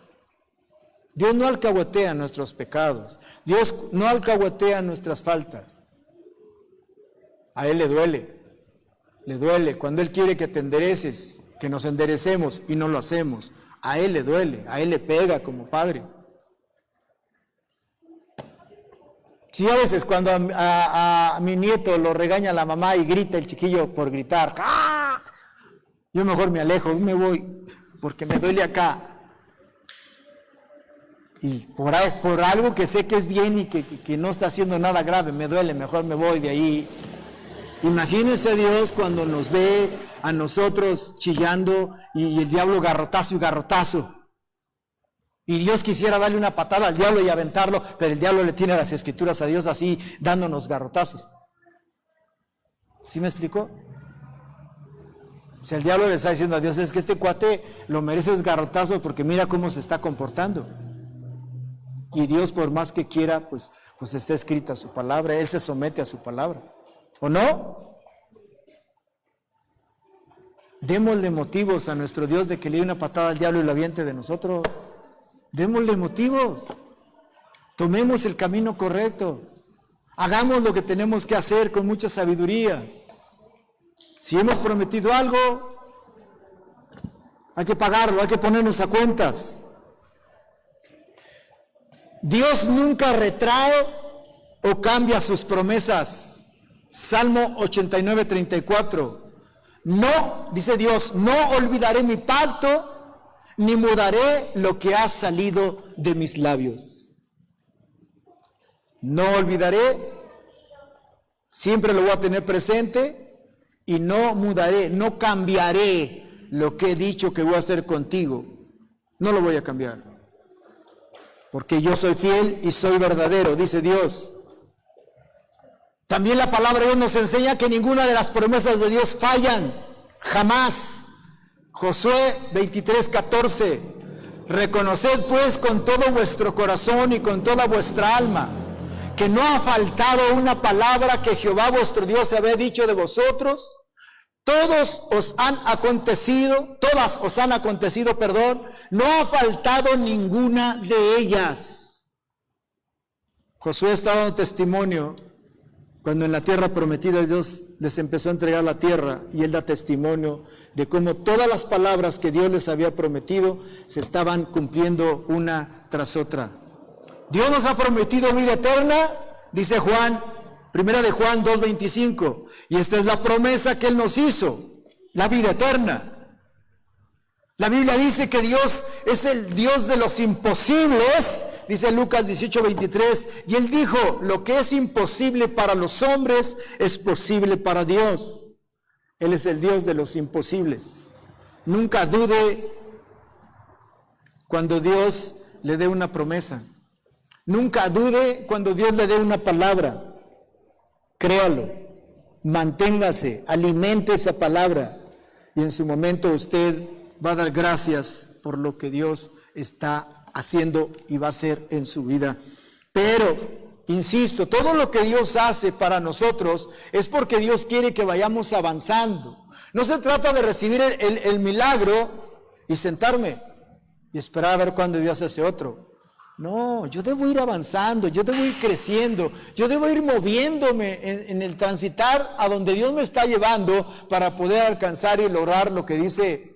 Dios no alcahuetea nuestros pecados. Dios no alcahuetea nuestras faltas. A Él le duele. Le duele cuando Él quiere que te endereces, que nos enderecemos y no lo hacemos. A Él le duele, a Él le pega como padre. Sí, a veces cuando a mi nieto lo regaña la mamá y grita el chiquillo por gritar, ¡ah!, yo mejor me alejo, me voy, porque me duele acá. Y por algo que sé que es bien y que no está haciendo nada grave, me duele, mejor me voy de ahí. Imagínense Dios cuando nos ve a nosotros chillando y el diablo garrotazo y garrotazo. Y Dios quisiera darle una patada al diablo y aventarlo, pero el diablo le tiene las escrituras a Dios así, dándonos garrotazos. ¿Sí me explicó? O sea, el diablo le está diciendo a Dios, es que este cuate lo merece los garrotazos porque mira cómo se está comportando. Y Dios, por más que quiera, pues está escrita su palabra, Él se somete a su palabra. ¿O no? Démosle motivos a nuestro Dios de que le dé una patada al diablo y lo aviente de nosotros. Démosle motivos. Tomemos el camino correcto. Hagamos lo que tenemos que hacer con mucha sabiduría. Si hemos prometido algo, hay que pagarlo, hay que ponernos a cuentas. Dios nunca retrae o cambia sus promesas. Salmo 89, 34. No, dice Dios, no olvidaré mi pacto, ni mudaré lo que ha salido de mis labios. No olvidaré, siempre lo voy a tener presente, y no mudaré, no cambiaré lo que he dicho que voy a hacer contigo. No lo voy a cambiar. Porque yo soy fiel y soy verdadero, dice Dios. También la palabra de Dios nos enseña que ninguna de las promesas de Dios fallan, jamás. Josué 23, 14. Reconoced pues con todo vuestro corazón y con toda vuestra alma, que no ha faltado una palabra que Jehová vuestro Dios había dicho de vosotros. Todas os han acontecido, no ha faltado ninguna de ellas. Josué está dando testimonio. Cuando en la tierra prometida Dios les empezó a entregar la tierra y Él da testimonio de cómo todas las palabras que Dios les había prometido se estaban cumpliendo una tras otra. Dios nos ha prometido vida eterna, dice Juan, 1 de Juan 2:25, y esta es la promesa que Él nos hizo, la vida eterna. La Biblia dice que Dios es el Dios de los imposibles, dice Lucas 18:23, y Él dijo, lo que es imposible para los hombres es posible para Dios. Él es el Dios de los imposibles. Nunca dude cuando Dios le dé una promesa. Nunca dude cuando Dios le dé una palabra. Créalo, manténgase, alimente esa palabra, y en su momento usted va a dar gracias por lo que Dios está haciendo y va a hacer en su vida. Pero, insisto, todo lo que Dios hace para nosotros es porque Dios quiere que vayamos avanzando. No se trata de recibir el milagro y sentarme y esperar a ver cuándo Dios hace otro. No, yo debo ir avanzando, yo debo ir creciendo, yo debo ir moviéndome en el transitar a donde Dios me está llevando para poder alcanzar y lograr lo que dice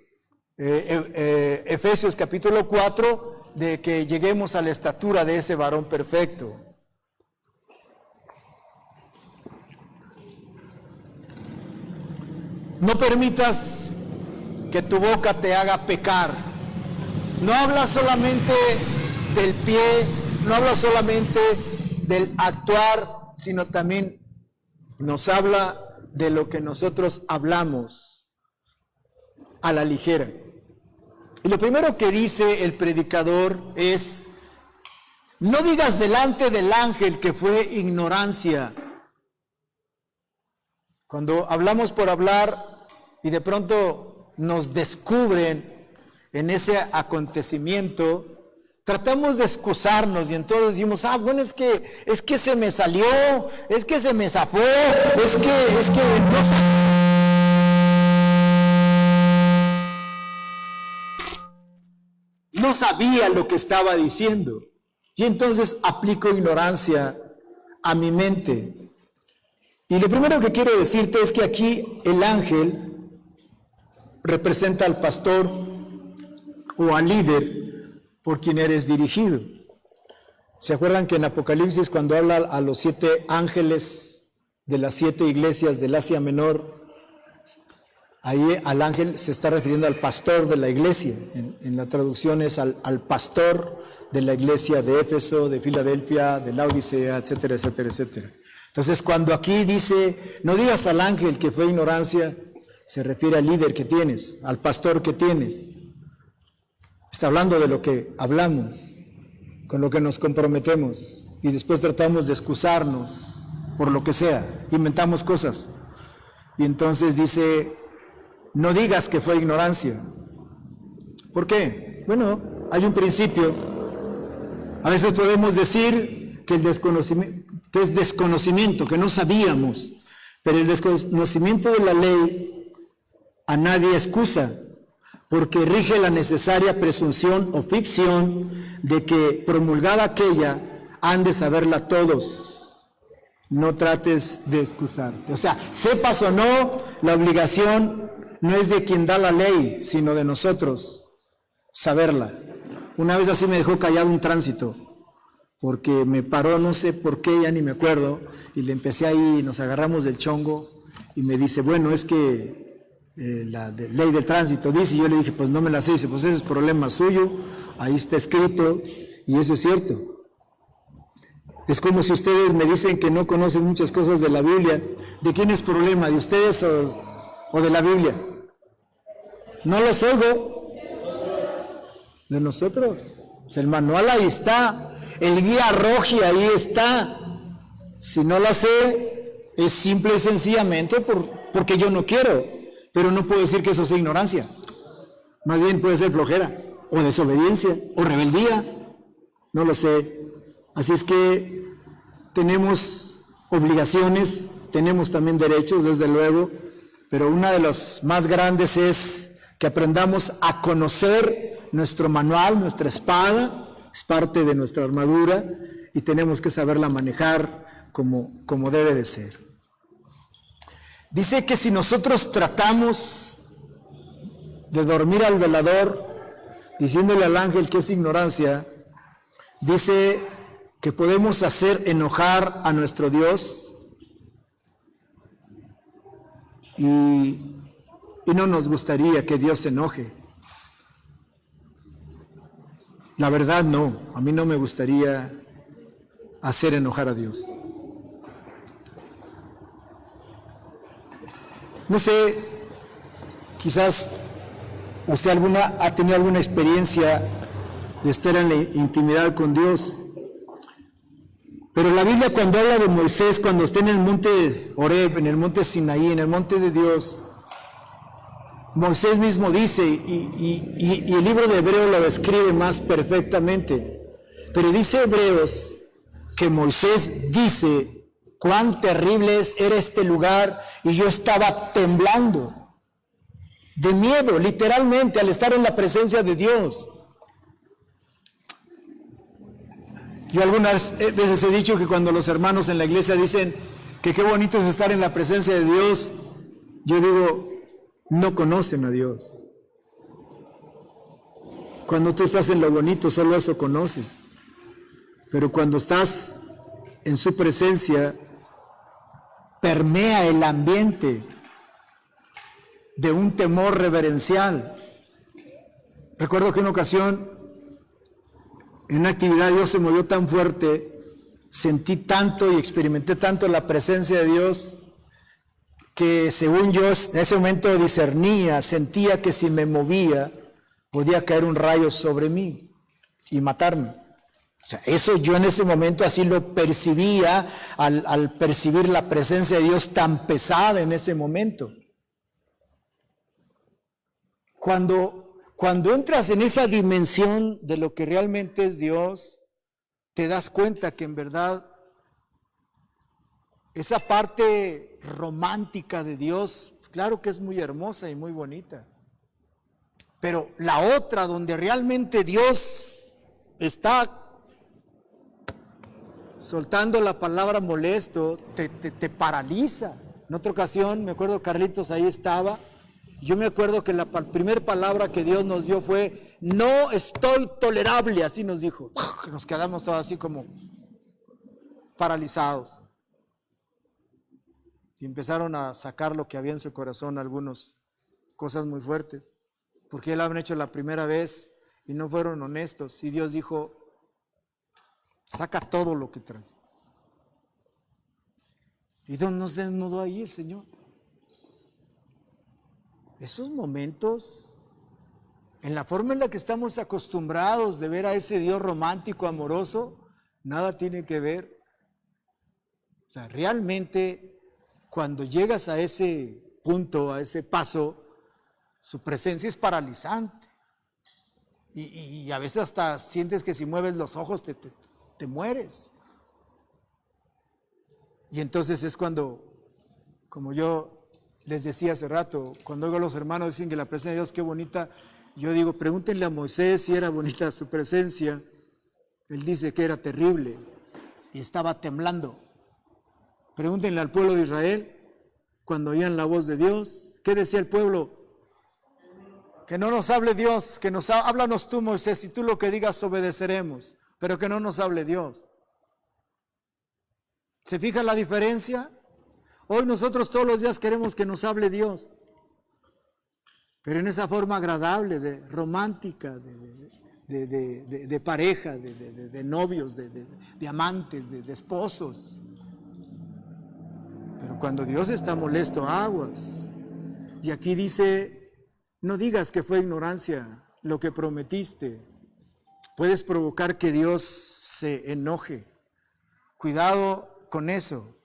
Efesios capítulo 4, de que lleguemos a la estatura de ese varón perfecto. No permitas que tu boca te haga pecar. No habla solamente del pie, no habla solamente del actuar, sino también nos habla de lo que nosotros hablamos a la ligera. Y lo primero que dice el predicador es: no digas delante del ángel que fue ignorancia. Cuando hablamos por hablar y de pronto nos descubren en ese acontecimiento, tratamos de excusarnos y entonces decimos: bueno, es que se me salió, es que se me zafó, es que no sabía lo que estaba diciendo. Y entonces aplico ignorancia a mi mente. Y lo primero que quiero decirte es que aquí el ángel representa al pastor o al líder por quien eres dirigido. ¿Se acuerdan que en Apocalipsis, cuando habla a los 7 ángeles de las 7 iglesias del Asia Menor, ahí al ángel se está refiriendo al pastor de la iglesia? En la traducción es al pastor de la iglesia de Éfeso, de Filadelfia, de Laodicea, etcétera, etcétera, etcétera. Entonces, cuando aquí dice: no digas al ángel que fue ignorancia, se refiere al líder que tienes, al pastor que tienes. Está hablando de lo que hablamos, con lo que nos comprometemos, y después tratamos de excusarnos por lo que sea, inventamos cosas. Y entonces dice: no digas que fue ignorancia. ¿Por qué? Bueno, hay un principio. A veces podemos decir que es desconocimiento, que no sabíamos, pero el desconocimiento de la ley a nadie excusa, porque rige la necesaria presunción o ficción de que promulgada aquella han de saberla todos. No trates de excusarte. O sea, sepas o no, la obligación no es de quien da la ley, sino de nosotros saberla. Una vez así me dejó callado un tránsito, porque me paró, no sé por qué, ya ni me acuerdo, y le empecé ahí, nos agarramos del chongo, y me dice: bueno, es que la ley del tránsito dice, y yo le dije: pues no me la sé. Dice: pues ese es problema suyo, ahí está escrito, y eso es cierto. Es como si ustedes me dicen que no conocen muchas cosas de la Biblia. ¿De quién es problema? ¿De ustedes o de la Biblia? No los oigo. De nosotros. O sea, el manual ahí está. El guía roji ahí está. Si no la sé, es simple y sencillamente porque yo no quiero. Pero no puedo decir que eso sea ignorancia. Más bien puede ser flojera, o desobediencia, o rebeldía. No lo sé. Así es que tenemos obligaciones, tenemos también derechos, desde luego, pero una de las más grandes es que aprendamos a conocer nuestro manual, nuestra espada, es parte de nuestra armadura, y tenemos que saberla manejar como debe de ser. Dice que si nosotros tratamos de dormir al velador, diciéndole al ángel que es ignorancia, dice que podemos hacer enojar a nuestro Dios, y no nos gustaría que Dios se enoje. La verdad no, a mí no me gustaría hacer enojar a Dios. No sé, quizás usted ha tenido alguna experiencia de estar en la intimidad con Dios. Pero la Biblia, cuando habla de Moisés, cuando está en el monte Horeb, en el monte Sinaí, en el monte de Dios, Moisés mismo dice, y el libro de Hebreos lo describe más perfectamente, pero dice Hebreos que Moisés dice: cuán terrible era este lugar, y yo estaba temblando de miedo, literalmente, al estar en la presencia de Dios. Yo algunas veces he dicho que cuando los hermanos en la iglesia dicen que qué bonito es estar en la presencia de Dios, yo digo: no conocen a Dios. Cuando tú estás en lo bonito, solo eso conoces. Pero cuando estás en su presencia, permea el ambiente de un temor reverencial. Recuerdo que en una ocasión, en una actividad, Dios se movió tan fuerte, sentí tanto y experimenté tanto la presencia de Dios que según yo en ese momento discernía, sentía que si me movía podía caer un rayo sobre mí y matarme. O sea, eso yo en ese momento así lo percibía al percibir la presencia de Dios tan pesada en ese momento. Cuando entras en esa dimensión de lo que realmente es Dios, te das cuenta que en verdad esa parte romántica de Dios, claro que es muy hermosa y muy bonita, pero la otra donde realmente Dios está soltando la palabra molesto, te paraliza. En otra ocasión, me acuerdo Carlitos ahí estaba, yo me acuerdo que la primera palabra que Dios nos dio fue, no estoy tolerable, así nos dijo. Nos quedamos todos así como paralizados. Y empezaron a sacar lo que había en su corazón, algunas cosas muy fuertes, porque él habían hecho la primera vez y no fueron honestos. Y Dios dijo, saca todo lo que traes. Y nos desnudó ahí el Señor. Esos momentos, en la forma en la que estamos acostumbrados de ver a ese Dios romántico, amoroso, nada tiene que ver. O sea, realmente cuando llegas a ese punto, a ese paso, su presencia es paralizante. Y a veces hasta sientes que si mueves los ojos te mueres. Y entonces es cuando, como yo les decía hace rato, cuando oigo a los hermanos dicen que la presencia de Dios qué bonita, yo digo, pregúntenle a Moisés si era bonita su presencia. Él dice que era terrible y estaba temblando. Pregúntenle al pueblo de Israel, cuando oían la voz de Dios, ¿qué decía el pueblo? Que no nos hable Dios, que háblanos tú, Moisés, y tú lo que digas obedeceremos, pero que no nos hable Dios. ¿Se fija la diferencia? Hoy nosotros todos los días queremos que nos hable Dios, pero en esa forma agradable, romántica, de pareja, de novios, de amantes, de esposos. Pero cuando Dios está molesto, aguas. Y aquí dice, no digas que fue ignorancia lo que prometiste. Puedes provocar que Dios se enoje. Cuidado con eso.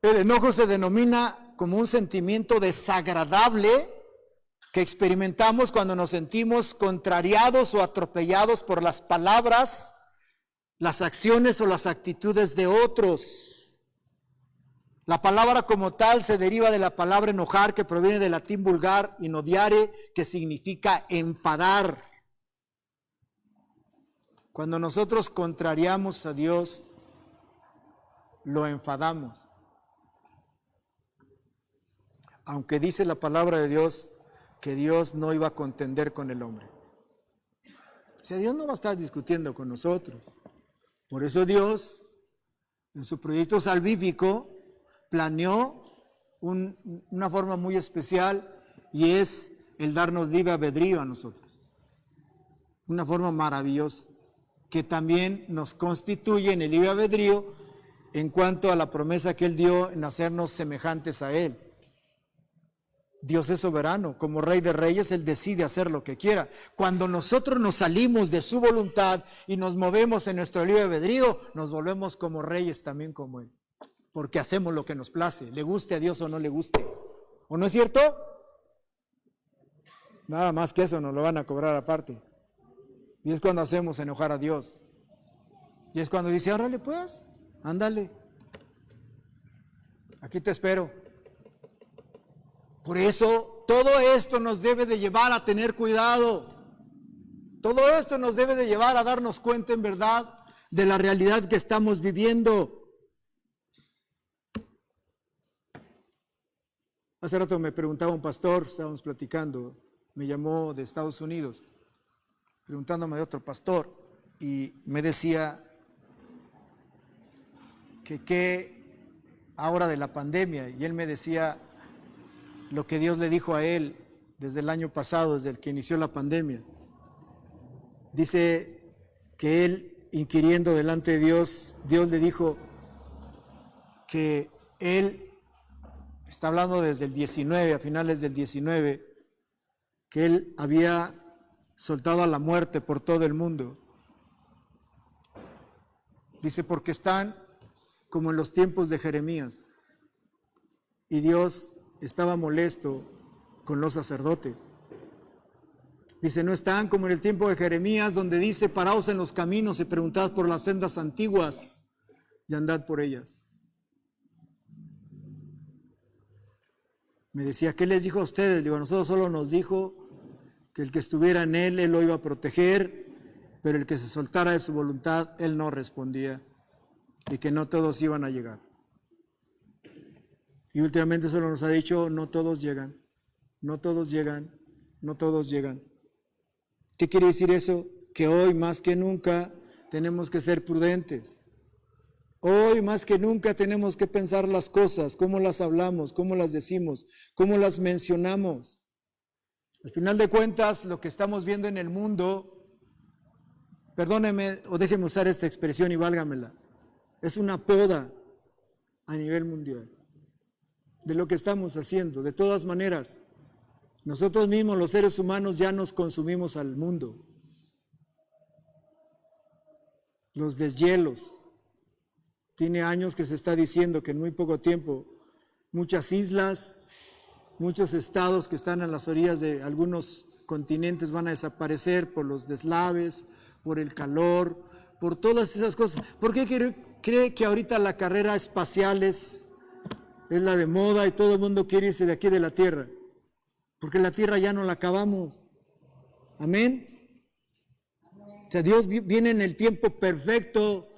El enojo se denomina como un sentimiento desagradable que experimentamos cuando nos sentimos contrariados o atropellados por las palabras, las acciones o las actitudes de otros. La palabra como tal se deriva de la palabra enojar, que proviene del latín vulgar inodiare, que significa enfadar. Cuando nosotros contrariamos a Dios, lo enfadamos. Aunque dice la palabra de Dios que Dios no iba a contender con el hombre. O sea, Dios no va a estar discutiendo con nosotros. Por eso Dios, en su proyecto salvífico, planeó una forma muy especial y es el darnos libre albedrío a nosotros. Una forma maravillosa que también nos constituye en el libre albedrío en cuanto a la promesa que Él dio en hacernos semejantes a Él. Dios es soberano, como Rey de Reyes, Él decide hacer lo que quiera. Cuando nosotros nos salimos de su voluntad y nos movemos en nuestro libre albedrío, nos volvemos como reyes también como Él. Porque hacemos lo que nos place, le guste a Dios o no le guste. ¿O no es cierto? Nada más que eso nos lo van a cobrar aparte. Y es cuando hacemos enojar a Dios. Y es cuando dice, órale pues, ándale. Aquí te espero. Por eso, todo esto nos debe de llevar a tener cuidado. Todo esto nos debe de llevar a darnos cuenta en verdad de la realidad que estamos viviendo. Hace rato me preguntaba un pastor, estábamos platicando, me llamó de Estados Unidos, preguntándome de otro pastor, y me decía que ahora de la pandemia, y él me decía lo que Dios le dijo a él desde el año pasado, desde el que inició la pandemia. Dice que él inquiriendo delante de Dios, Dios le dijo que él, está hablando desde el 19, a finales del 19, que él había soltado a la muerte por todo el mundo. Dice, porque están como en los tiempos de Jeremías. Y Dios estaba molesto con los sacerdotes. Dice, no están como en el tiempo de Jeremías, donde dice, paraos en los caminos y preguntad por las sendas antiguas y andad por ellas. Me decía, ¿qué les dijo a ustedes? Digo, a nosotros solo nos dijo que el que estuviera en él lo iba a proteger, pero el que se soltara de su voluntad, él no respondía, y que no todos iban a llegar. Y últimamente solo nos ha dicho, no todos llegan, no todos llegan, no todos llegan. ¿Qué quiere decir eso? Que hoy más que nunca tenemos que ser prudentes. Hoy más que nunca tenemos que pensar las cosas, cómo las hablamos, cómo las decimos, cómo las mencionamos. Al final de cuentas, lo que estamos viendo en el mundo, perdóneme o déjeme usar esta expresión y válgamela, es una poda a nivel mundial de lo que estamos haciendo. De todas maneras, nosotros mismos, los seres humanos, ya nos consumimos al mundo. Los deshielos. Tiene años que se está diciendo que en muy poco tiempo muchas islas, muchos estados que están a las orillas de algunos continentes van a desaparecer por los deslaves, por el calor, por todas esas cosas. ¿Por qué cree que ahorita la carrera espacial es la de moda y todo el mundo quiere irse de aquí de la Tierra? Porque la Tierra ya no la acabamos. Amén. O sea, Dios viene en el tiempo perfecto,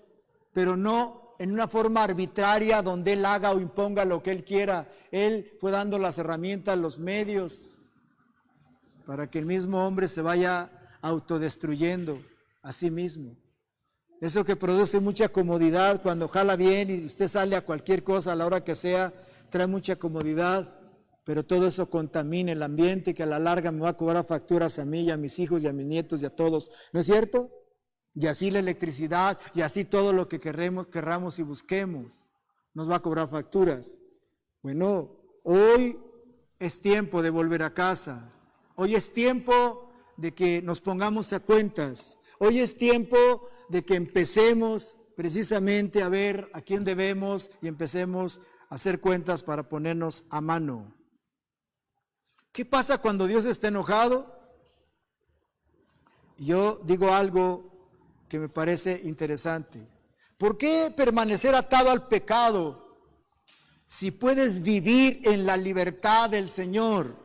pero no en una forma arbitraria donde Él haga o imponga lo que Él quiera. Él fue dando las herramientas, los medios, para que el mismo hombre se vaya autodestruyendo a sí mismo. Eso que produce mucha comodidad cuando jala bien y usted sale a cualquier cosa a la hora que sea, trae mucha comodidad, pero todo eso contamina el ambiente que a la larga me va a cobrar facturas a mí y a mis hijos y a mis nietos y a todos. ¿No es cierto? Y así la electricidad y así todo lo que querramos y busquemos nos va a cobrar facturas. Bueno, hoy es tiempo de volver a casa. Hoy es tiempo de que nos pongamos a cuentas. Hoy es tiempo de que empecemos precisamente a ver a quién debemos y empecemos a hacer cuentas para ponernos a mano. ¿Qué pasa cuando Dios está enojado? Yo digo algo que me parece interesante. ¿Por qué permanecer atado al pecado si puedes vivir en la libertad del Señor?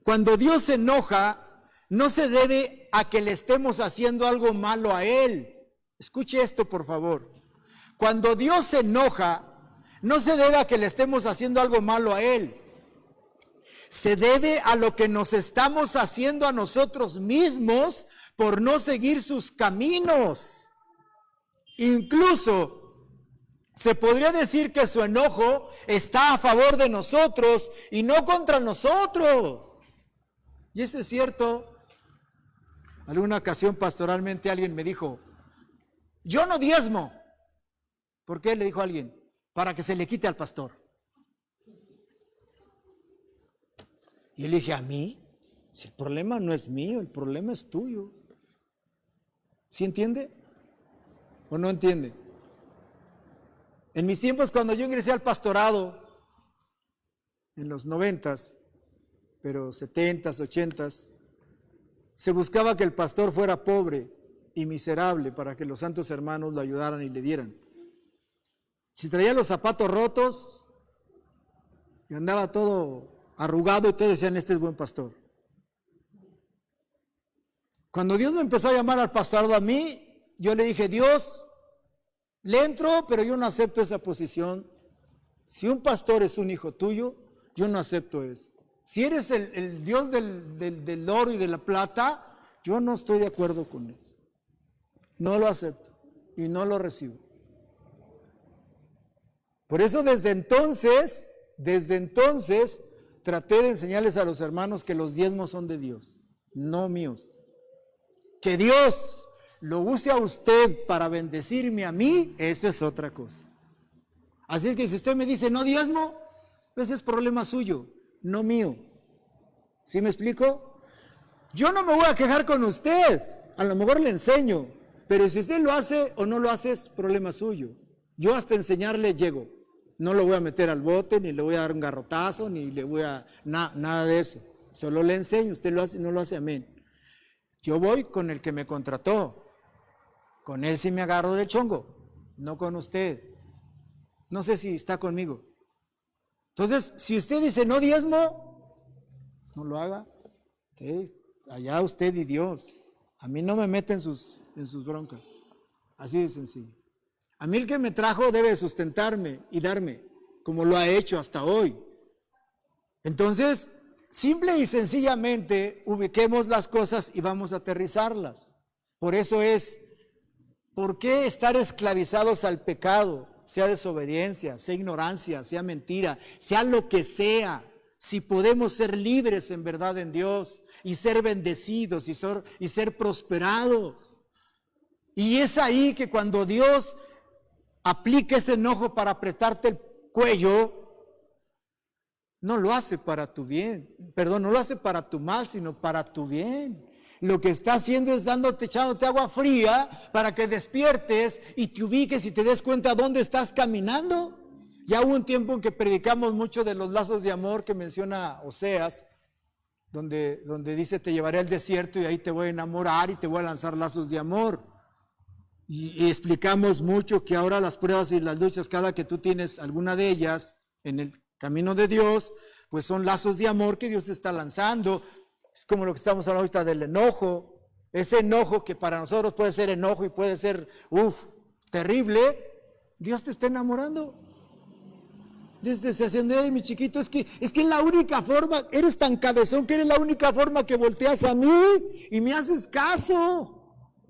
Cuando Dios se enoja, no se debe a que le estemos haciendo algo malo a Él. Escuche esto, por favor. Cuando Dios se enoja, no se debe a que le estemos haciendo algo malo a Él. Se debe a lo que nos estamos haciendo a nosotros mismos por no seguir sus caminos. Incluso se podría decir que su enojo está a favor de nosotros y no contra nosotros. Y eso es cierto. Alguna ocasión pastoralmente alguien me dijo, yo no diezmo. ¿Por qué? Le dijo alguien, para que se le quite al pastor. Y yo le dije, ¿a mí? Si el problema no es mío, el problema es tuyo. ¿Sí entiende? ¿O no entiende? En mis tiempos, cuando yo ingresé al pastorado, en los 90s, pero 70s, 80s, se buscaba que el pastor fuera pobre y miserable para que los santos hermanos lo ayudaran y le dieran. Si traía los zapatos rotos y andaba todo arrugado, y todos decían, este es buen pastor. Cuando Dios me empezó a llamar al pastorado a mí, yo le dije, Dios, le entro, pero yo no acepto esa posición. Si un pastor es un hijo tuyo, yo no acepto eso. Si eres el Dios del oro y de la plata, yo no estoy de acuerdo con eso. No lo acepto y no lo recibo. Por eso desde entonces, traté de enseñarles a los hermanos que los diezmos son de Dios, no míos. Que Dios lo use a usted para bendecirme a mí, esto es otra cosa. Así es que si usted me dice no diezmo, ese es problema suyo, no mío. ¿Sí me explico? Yo no me voy a quejar con usted, a lo mejor le enseño, pero si usted lo hace o no lo hace es problema suyo. Yo hasta enseñarle llego, no lo voy a meter al bote, ni le voy a dar un garrotazo, ni le voy a, nada de eso. Solo le enseño, usted lo hace, no lo hace, amén. Yo voy con el que me contrató, con él sí me agarro del chongo, no con usted. No sé si está conmigo. Entonces, si usted dice no diezmo, no lo haga. ¿Sí? Allá usted y Dios. A mí no me mete en sus broncas. Así de sencillo. A mí el que me trajo debe sustentarme y darme, como lo ha hecho hasta hoy. Entonces, simple y sencillamente, ubiquemos las cosas y vamos a aterrizarlas. Por eso es, ¿por qué estar esclavizados al pecado? Sea desobediencia, sea ignorancia, sea mentira, sea lo que sea. Si podemos ser libres en verdad en Dios y ser bendecidos y ser prosperados. Y es ahí que cuando Dios aplica ese enojo para apretarte el cuello, no lo hace para tu bien, no lo hace para tu mal, sino para tu bien. Lo que está haciendo es echándote agua fría para que despiertes y te ubiques y te des cuenta dónde estás caminando. Ya hubo un tiempo en que predicamos mucho de los lazos de amor que menciona Oseas, donde dice te llevaré al desierto y ahí te voy a enamorar y te voy a lanzar lazos de amor. Y explicamos mucho que ahora las pruebas y las luchas, cada que tú tienes alguna de ellas en el camino de Dios, pues son lazos de amor que Dios te está lanzando. Es como lo que estamos hablando ahorita del enojo, ese enojo que para nosotros puede ser enojo y puede ser, terrible. Dios te está enamorando. Dios te está haciendo, mi chiquito, es que es la única forma, eres tan cabezón que eres la única forma que volteas a mí y me haces caso.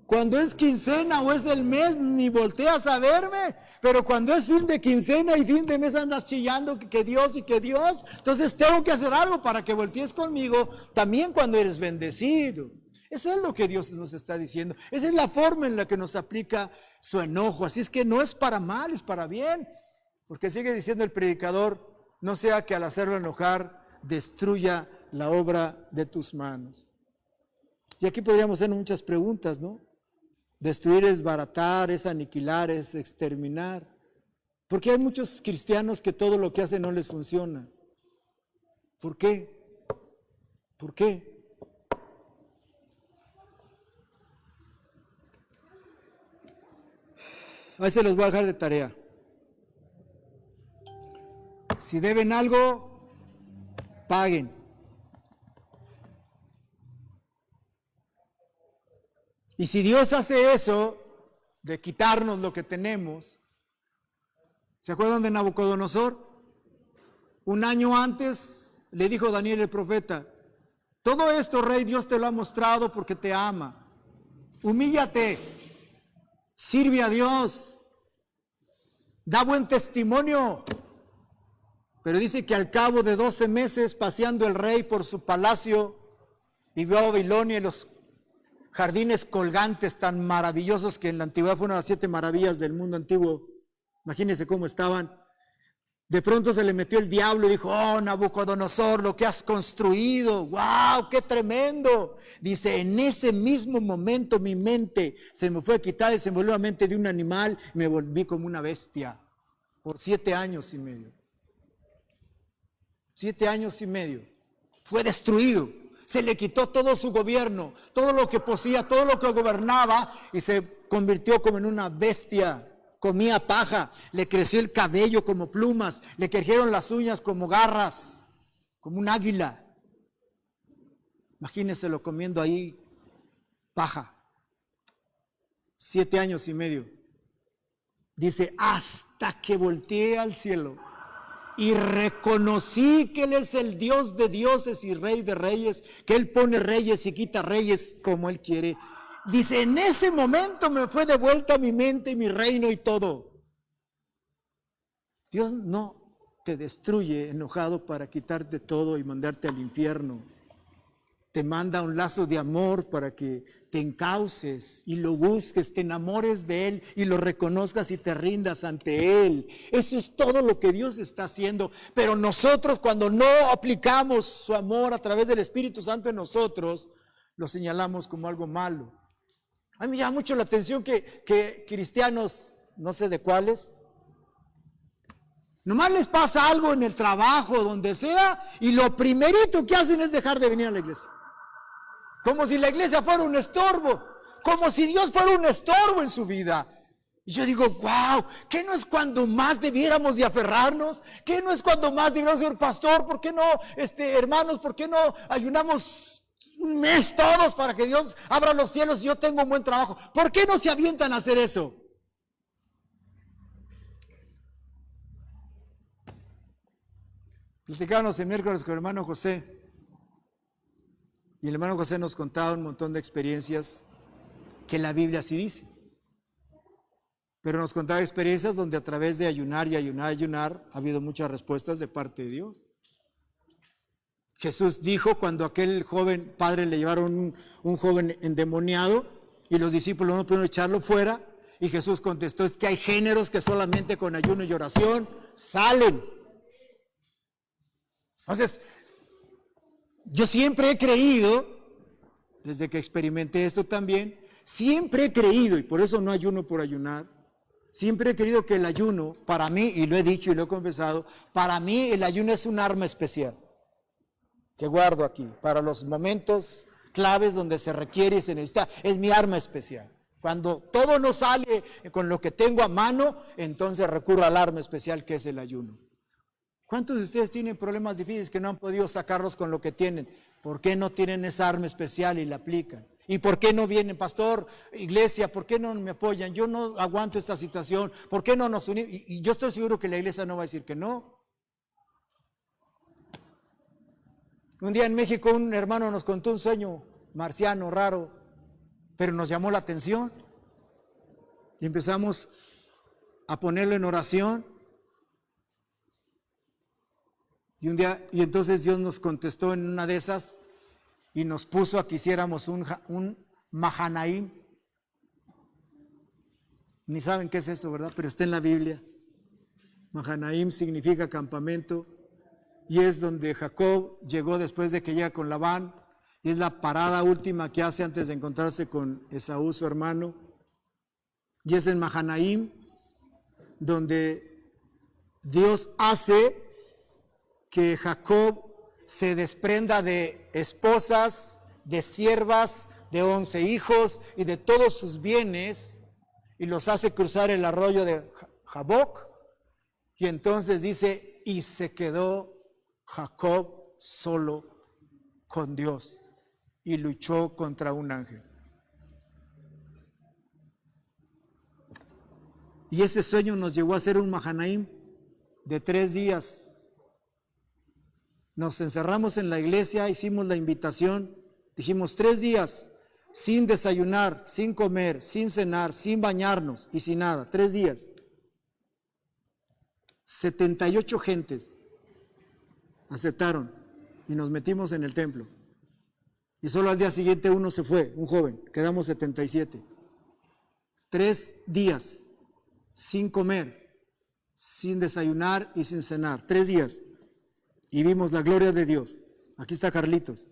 Cuando es quincena o es el mes, ni volteas a verme, pero cuando es fin de quincena y fin de mes andas chillando que Dios y que Dios, entonces tengo que hacer algo para que voltees conmigo también cuando eres bendecido. Eso es lo que Dios nos está diciendo, esa es la forma en la que nos aplica su enojo, así es que no es para mal, es para bien, porque sigue diciendo el predicador, no sea que al hacerlo enojar destruya la obra de tus manos. Y aquí podríamos hacer muchas preguntas, ¿no? Destruir es baratar, es aniquilar, es exterminar. Porque hay muchos cristianos que todo lo que hacen no les funciona. ¿Por qué? ¿Por qué? Ahí se los voy a dejar de tarea. Si deben algo, paguen. Y si Dios hace eso, de quitarnos lo que tenemos, ¿se acuerdan de Nabucodonosor? Un año antes le dijo Daniel el profeta, todo esto, rey, Dios te lo ha mostrado porque te ama. Humíllate, sirve a Dios, da buen testimonio. Pero dice que al cabo de 12 meses, paseando el rey por su palacio, y vio a Babilonia y los jardines colgantes tan maravillosos que en la antigüedad fueron las 7 maravillas del mundo antiguo. Imagínense cómo estaban. De pronto se le metió el diablo y dijo, oh Nabucodonosor, lo que has construido, wow, qué tremendo. Dice, en ese mismo momento mi mente se me fue quitada y se me volvió la mente de un animal y me volví como una bestia por 7 años y medio. 7 años y medio. Fue destruido. Se le quitó todo su gobierno, todo lo que poseía, todo lo que gobernaba y se convirtió como en una bestia. Comía paja, le creció el cabello como plumas, le crecieron las uñas como garras, como un águila. Imagínenselo comiendo ahí paja. 7 años y medio. Dice, hasta que volteé al cielo y reconocí que Él es el Dios de dioses y Rey de reyes, que Él pone reyes y quita reyes como Él quiere. Dice, en ese momento me fue de vuelta mi mente y mi reino y todo. Dios no te destruye enojado para quitarte todo y mandarte al infierno. te manda un lazo de amor para que te encauces y lo busques, te enamores de Él y lo reconozcas y te rindas ante Él. Eso es todo lo que Dios está haciendo. Pero nosotros, cuando no aplicamos su amor a través del Espíritu Santo en nosotros, lo señalamos como algo malo. A mí me llama mucho la atención que cristianos, no sé de cuáles, nomás les pasa algo en el trabajo, donde sea, y lo primerito que hacen es dejar de venir a la iglesia. Como si la iglesia fuera un estorbo, como si Dios fuera un estorbo en su vida. Y yo digo, wow, ¿qué no es cuando más debiéramos de aferrarnos? ¿Qué no es cuando más debiéramos ser pastor? ¿Por qué no, hermanos, por qué no ayunamos un mes todos para que Dios abra los cielos y yo tengo un buen trabajo? ¿Por qué no se avientan a hacer eso? Platicábamos el miércoles con el hermano José. Y el hermano José nos contaba un montón de experiencias que la Biblia sí dice. Pero nos contaba experiencias donde a través de ayunar y ayunar y ayunar ha habido muchas respuestas de parte de Dios. Jesús dijo cuando aquel joven padre le llevaron un joven endemoniado y los discípulos no pudieron echarlo fuera, y Jesús contestó, es que hay géneros que solamente con ayuno y oración salen. Entonces, yo siempre he creído, desde que experimenté esto también, siempre he creído, y por eso no ayuno por ayunar, siempre he creído que el ayuno, para mí, y lo he dicho y lo he confesado, para mí el ayuno es un arma especial, que guardo aquí, para los momentos claves donde se requiere y se necesita, es mi arma especial. Cuando todo no sale con lo que tengo a mano, entonces recurro al arma especial que es el ayuno. ¿Cuántos de ustedes tienen problemas difíciles que no han podido sacarlos con lo que tienen? ¿Por qué no tienen esa arma especial y la aplican? ¿Y por qué no vienen, pastor, iglesia? ¿Por qué no me apoyan? Yo no aguanto esta situación. ¿Por qué no nos unimos? Y yo estoy seguro que la iglesia no va a decir que no. Un día en México un hermano nos contó un sueño marciano, raro, pero nos llamó la atención. Y empezamos a ponerlo en oración. Y un día, y entonces Dios nos contestó en una de esas y nos puso a que hiciéramos un Mahanaim. Ni saben qué es eso, ¿verdad? Pero está en la Biblia. Mahanaim significa campamento y es donde Jacob llegó después de que llega con Labán, y es la parada última que hace antes de encontrarse con Esaú, su hermano. Y es en Mahanaim donde Dios hace que Jacob se desprenda de esposas, de siervas, de 11 hijos y de todos sus bienes, y los hace cruzar el arroyo de Jaboc, y entonces dice, y se quedó Jacob solo con Dios, y luchó contra un ángel. Y ese sueño nos llevó a hacer un Mahanaim de 3 días. Nos encerramos en la iglesia, hicimos la invitación, dijimos 3 días sin desayunar, sin comer, sin cenar, sin bañarnos y sin nada, 3 días. 78 gentes aceptaron y nos metimos en el templo. Y solo al día siguiente uno se fue, un joven, quedamos 77. 3 días sin comer, sin desayunar y sin cenar, 3 días. Y vimos la gloria de Dios. Aquí está Carlitos.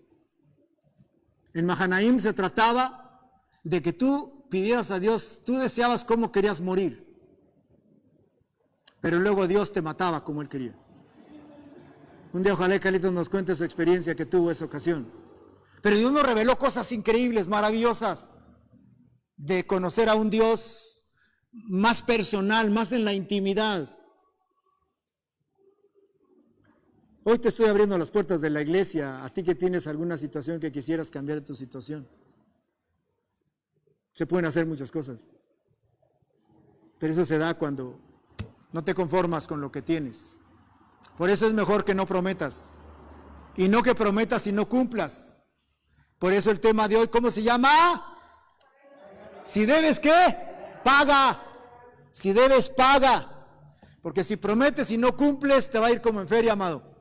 En Mahanaim se trataba de que tú pidieras a Dios, tú deseabas cómo querías morir, pero luego Dios te mataba como Él quería. Un día ojalá Carlitos nos cuente su experiencia que tuvo esa ocasión. Pero Dios nos reveló cosas increíbles, maravillosas, de conocer a un Dios más personal, más en la intimidad. Hoy te estoy abriendo las puertas de la iglesia, a ti que tienes alguna situación que quisieras cambiar de tu situación. Se pueden hacer muchas cosas, pero eso se da cuando no te conformas con lo que tienes. Por eso es mejor que no prometas, y no que prometas y no cumplas. Por eso el tema de hoy, ¿cómo se llama? Si debes, ¿qué? Paga. Si debes, paga. Porque si prometes y no cumples, te va a ir como en feria, amado.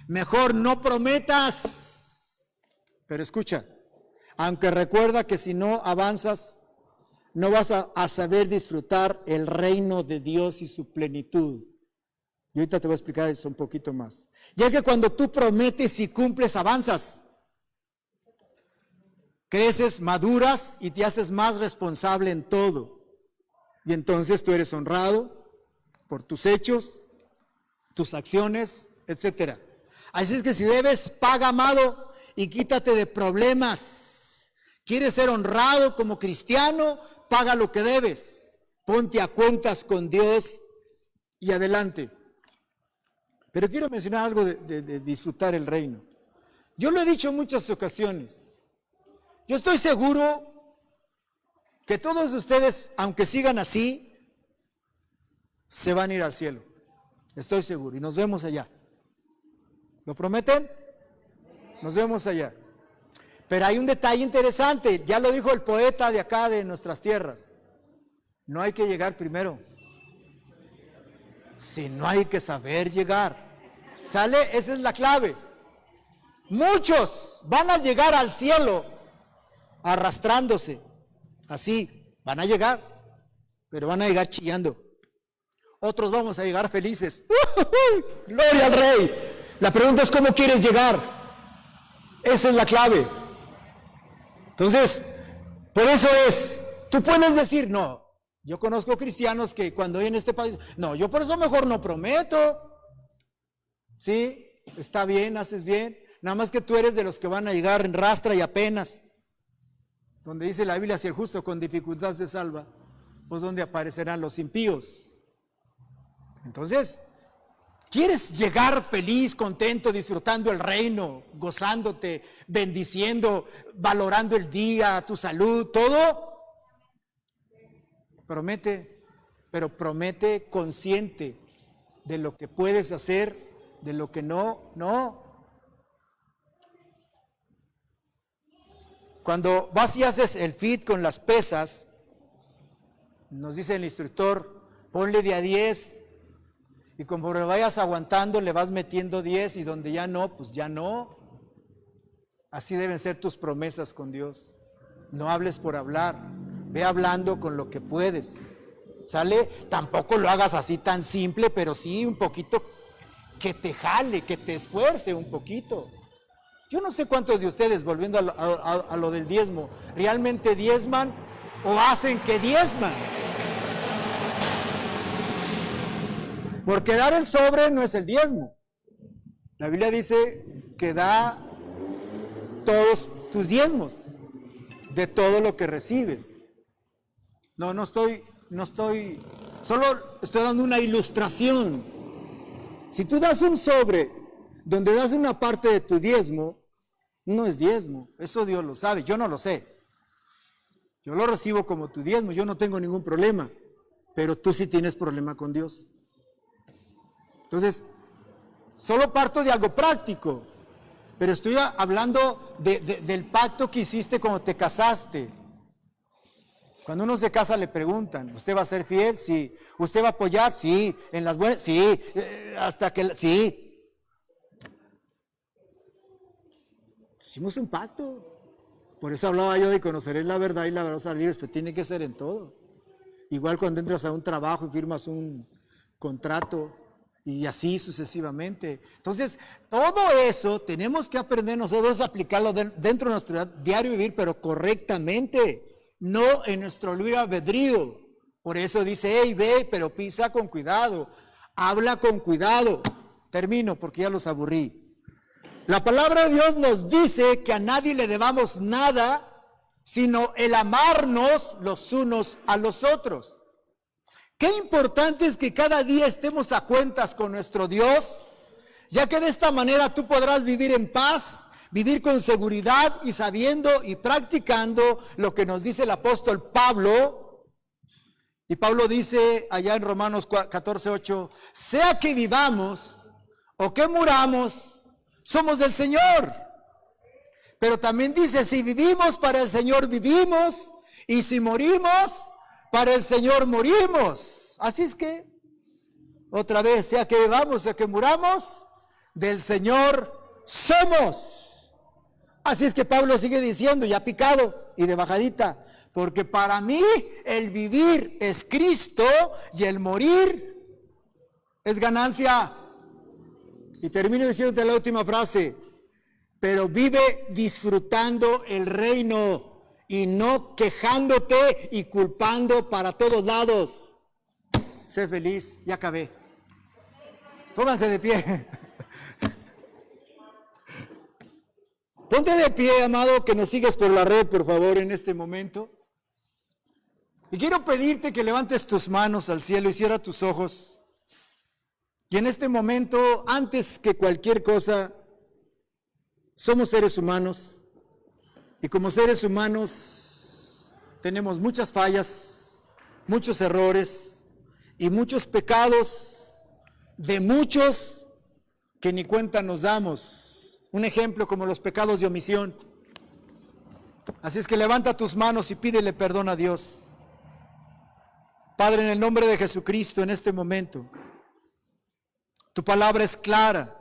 Mejor no prometas, Pero escucha, aunque recuerda que si no avanzas, no vas a saber disfrutar el reino de Dios y su plenitud. Y ahorita te voy a explicar eso un poquito más. Ya que cuando tú prometes y cumples, avanzas. Creces, maduras y te haces más responsable en todo. Y entonces tú eres honrado por tus hechos, tus acciones, etc. Así es que si debes, paga, amado, y quítate de problemas. ¿Quieres ser honrado como cristiano? Paga lo que debes. Ponte a cuentas con Dios y adelante. Pero quiero mencionar algo de disfrutar el reino. Yo lo he dicho en muchas ocasiones. Yo estoy seguro que todos ustedes, aunque sigan así, se van a ir al cielo. Estoy seguro. Y nos vemos allá. ¿Lo prometen? Nos vemos allá. Pero hay un detalle interesante. Ya lo dijo el poeta de acá, de nuestras tierras. No hay que llegar primero, sino hay que saber llegar. ¿Sale? Esa es la clave. Muchos van a llegar al cielo arrastrándose. Así, van a llegar, pero van a llegar chillando. Otros vamos a llegar felices. ¡Gloria al Rey! La pregunta es, ¿cómo quieres llegar? Esa es la clave. Entonces, por eso es, tú puedes decir, no, yo conozco cristianos que cuando hay en este país, no, yo por eso mejor no prometo. Sí, está bien, haces bien. Nada más que tú eres de los que van a llegar en rastra y apenas. Donde dice la Biblia, si el justo con dificultad se salva, pues donde aparecerán los impíos. Entonces, ¿quieres llegar feliz, contento, disfrutando el reino, gozándote, bendiciendo, valorando el día, tu salud, todo? Promete, pero promete consciente de lo que puedes hacer, de lo que no. Cuando vas y haces el fit con las pesas, nos dice el instructor, ponle de a 10, y conforme vayas aguantando le vas metiendo 10, y donde ya no, pues ya no. Así deben ser tus promesas con Dios. No hables por hablar, ve hablando con lo que puedes. ¿Sale? Tampoco lo hagas así tan simple, pero sí un poquito que te jale, que te esfuerce un poquito. Yo no sé cuántos de ustedes, volviendo a lo del diezmo, realmente diezman o hacen que diezman. Porque dar el sobre no es el diezmo. La Biblia dice que da todos tus diezmos, de todo lo que recibes. No estoy, solo estoy dando una ilustración. Si tú das un sobre donde das una parte de tu diezmo, no es diezmo, eso Dios lo sabe, yo no lo sé. Yo lo recibo como tu diezmo, yo no tengo ningún problema, pero tú sí tienes problema con Dios. Entonces, solo parto de algo práctico, pero estoy hablando del pacto que hiciste cuando te casaste. Cuando uno se casa le preguntan, ¿usted va a ser fiel? Sí. ¿Usted va a apoyar? Sí. ¿En las buenas? Sí. Hasta que... Sí. Hicimos un pacto. Por eso hablaba yo de conocer la verdad y la verdad salir, pero tiene que ser en todo. Igual cuando entras a un trabajo y firmas un contrato y así sucesivamente. Entonces, todo eso tenemos que aprender nosotros a aplicarlo dentro de nuestro diario vivir, pero correctamente. No en nuestro libre albedrío. Por eso dice, hey, ve, pero pisa con cuidado, habla con cuidado. Termino porque ya los aburrí. La palabra de Dios nos dice que a nadie le debamos nada, sino el amarnos los unos a los otros. Qué importante es que cada día estemos a cuentas con nuestro Dios, ya que de esta manera tú podrás vivir en paz, vivir con seguridad y sabiendo y practicando lo que nos dice el apóstol Pablo. Y Pablo dice allá en Romanos 14:8, sea que vivamos o que muramos, somos del Señor. Pero también dice, si vivimos para el Señor vivimos, y si morimos, para el Señor morimos. Así es que, otra vez, sea que vivamos o que muramos, del Señor somos. Así es que Pablo sigue diciendo, ya picado y de bajadita, porque para mí el vivir es Cristo y el morir es ganancia. Y termino diciéndote la última frase, pero vive disfrutando el reino y no quejándote y culpando para todos lados. Sé feliz, ya acabé. Pónganse de pie. Ponte de pie, amado, que nos sigues por la red, por favor, en este momento. Y quiero pedirte que levantes tus manos al cielo y cierra tus ojos. Y en este momento, antes que cualquier cosa, somos seres humanos. Y como seres humanos tenemos muchas fallas, muchos errores y muchos pecados de muchos que ni cuenta nos damos. Un ejemplo como los pecados de omisión. Así es que levanta tus manos y pídele perdón a Dios. Padre, en el nombre de Jesucristo, en este momento, tu palabra es clara.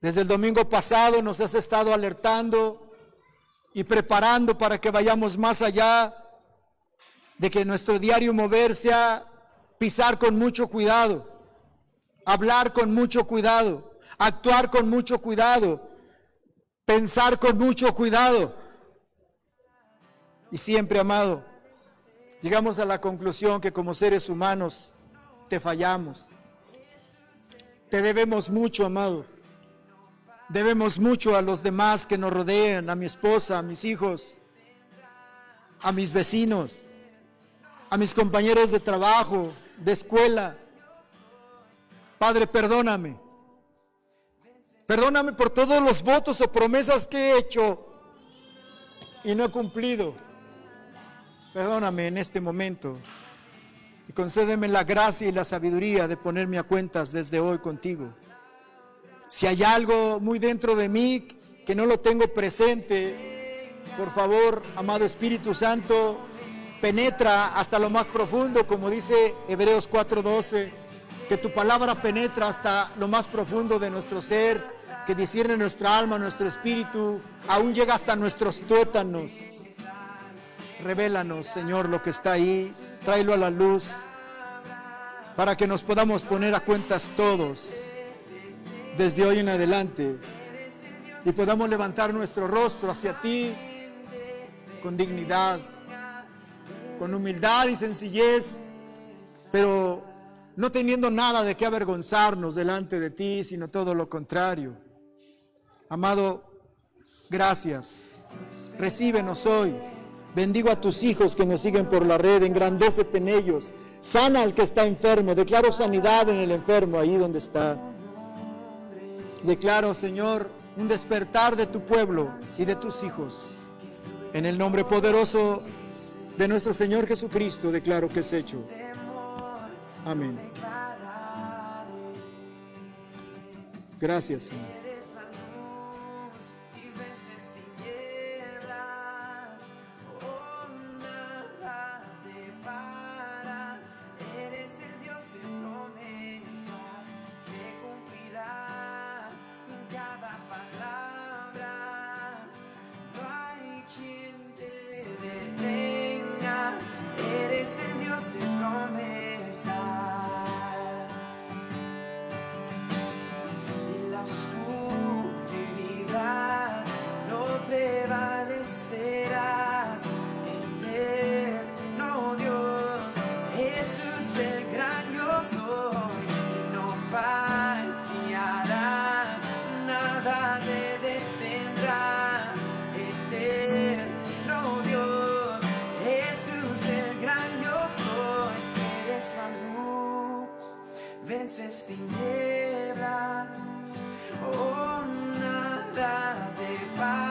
Desde el domingo pasado nos has estado alertando y preparando para que vayamos más allá de que nuestro diario mover sea pisar con mucho cuidado, hablar con mucho cuidado, actuar con mucho cuidado, pensar con mucho cuidado. Y siempre, amado, llegamos a la conclusión que como seres humanos te fallamos. Te debemos mucho, amado. Debemos mucho a los demás que nos rodean, a mi esposa, a mis hijos, a mis vecinos, a mis compañeros de trabajo, de escuela. Padre, perdóname. Perdóname por todos los votos o promesas que he hecho y no he cumplido. Perdóname en este momento y concédeme la gracia y la sabiduría de ponerme a cuentas desde hoy contigo. Si hay algo muy dentro de mí que no lo tengo presente, por favor, amado Espíritu Santo, penetra hasta lo más profundo, como dice Hebreos 4:12, que tu palabra penetra hasta lo más profundo de nuestro ser, que discierne nuestra alma, nuestro espíritu, aún llega hasta nuestros tuétanos. Revélanos, Señor, lo que está ahí, tráelo a la luz, para que nos podamos poner a cuentas todos, desde hoy en adelante, y podamos levantar nuestro rostro hacia ti con dignidad, con humildad y sencillez, pero no teniendo nada de qué avergonzarnos delante de ti, sino todo lo contrario. Amado, gracias. Recíbenos hoy. Bendigo a tus hijos que nos siguen por la red, engrandécete en ellos. Sana al que está enfermo, declaro sanidad en el enfermo ahí donde está. Declaro, Señor, un despertar de tu pueblo y de tus hijos. En el nombre poderoso de nuestro Señor Jesucristo, declaro que es hecho. Amén. Gracias, Señor. Vences tinieblas, oh, nada te pasa.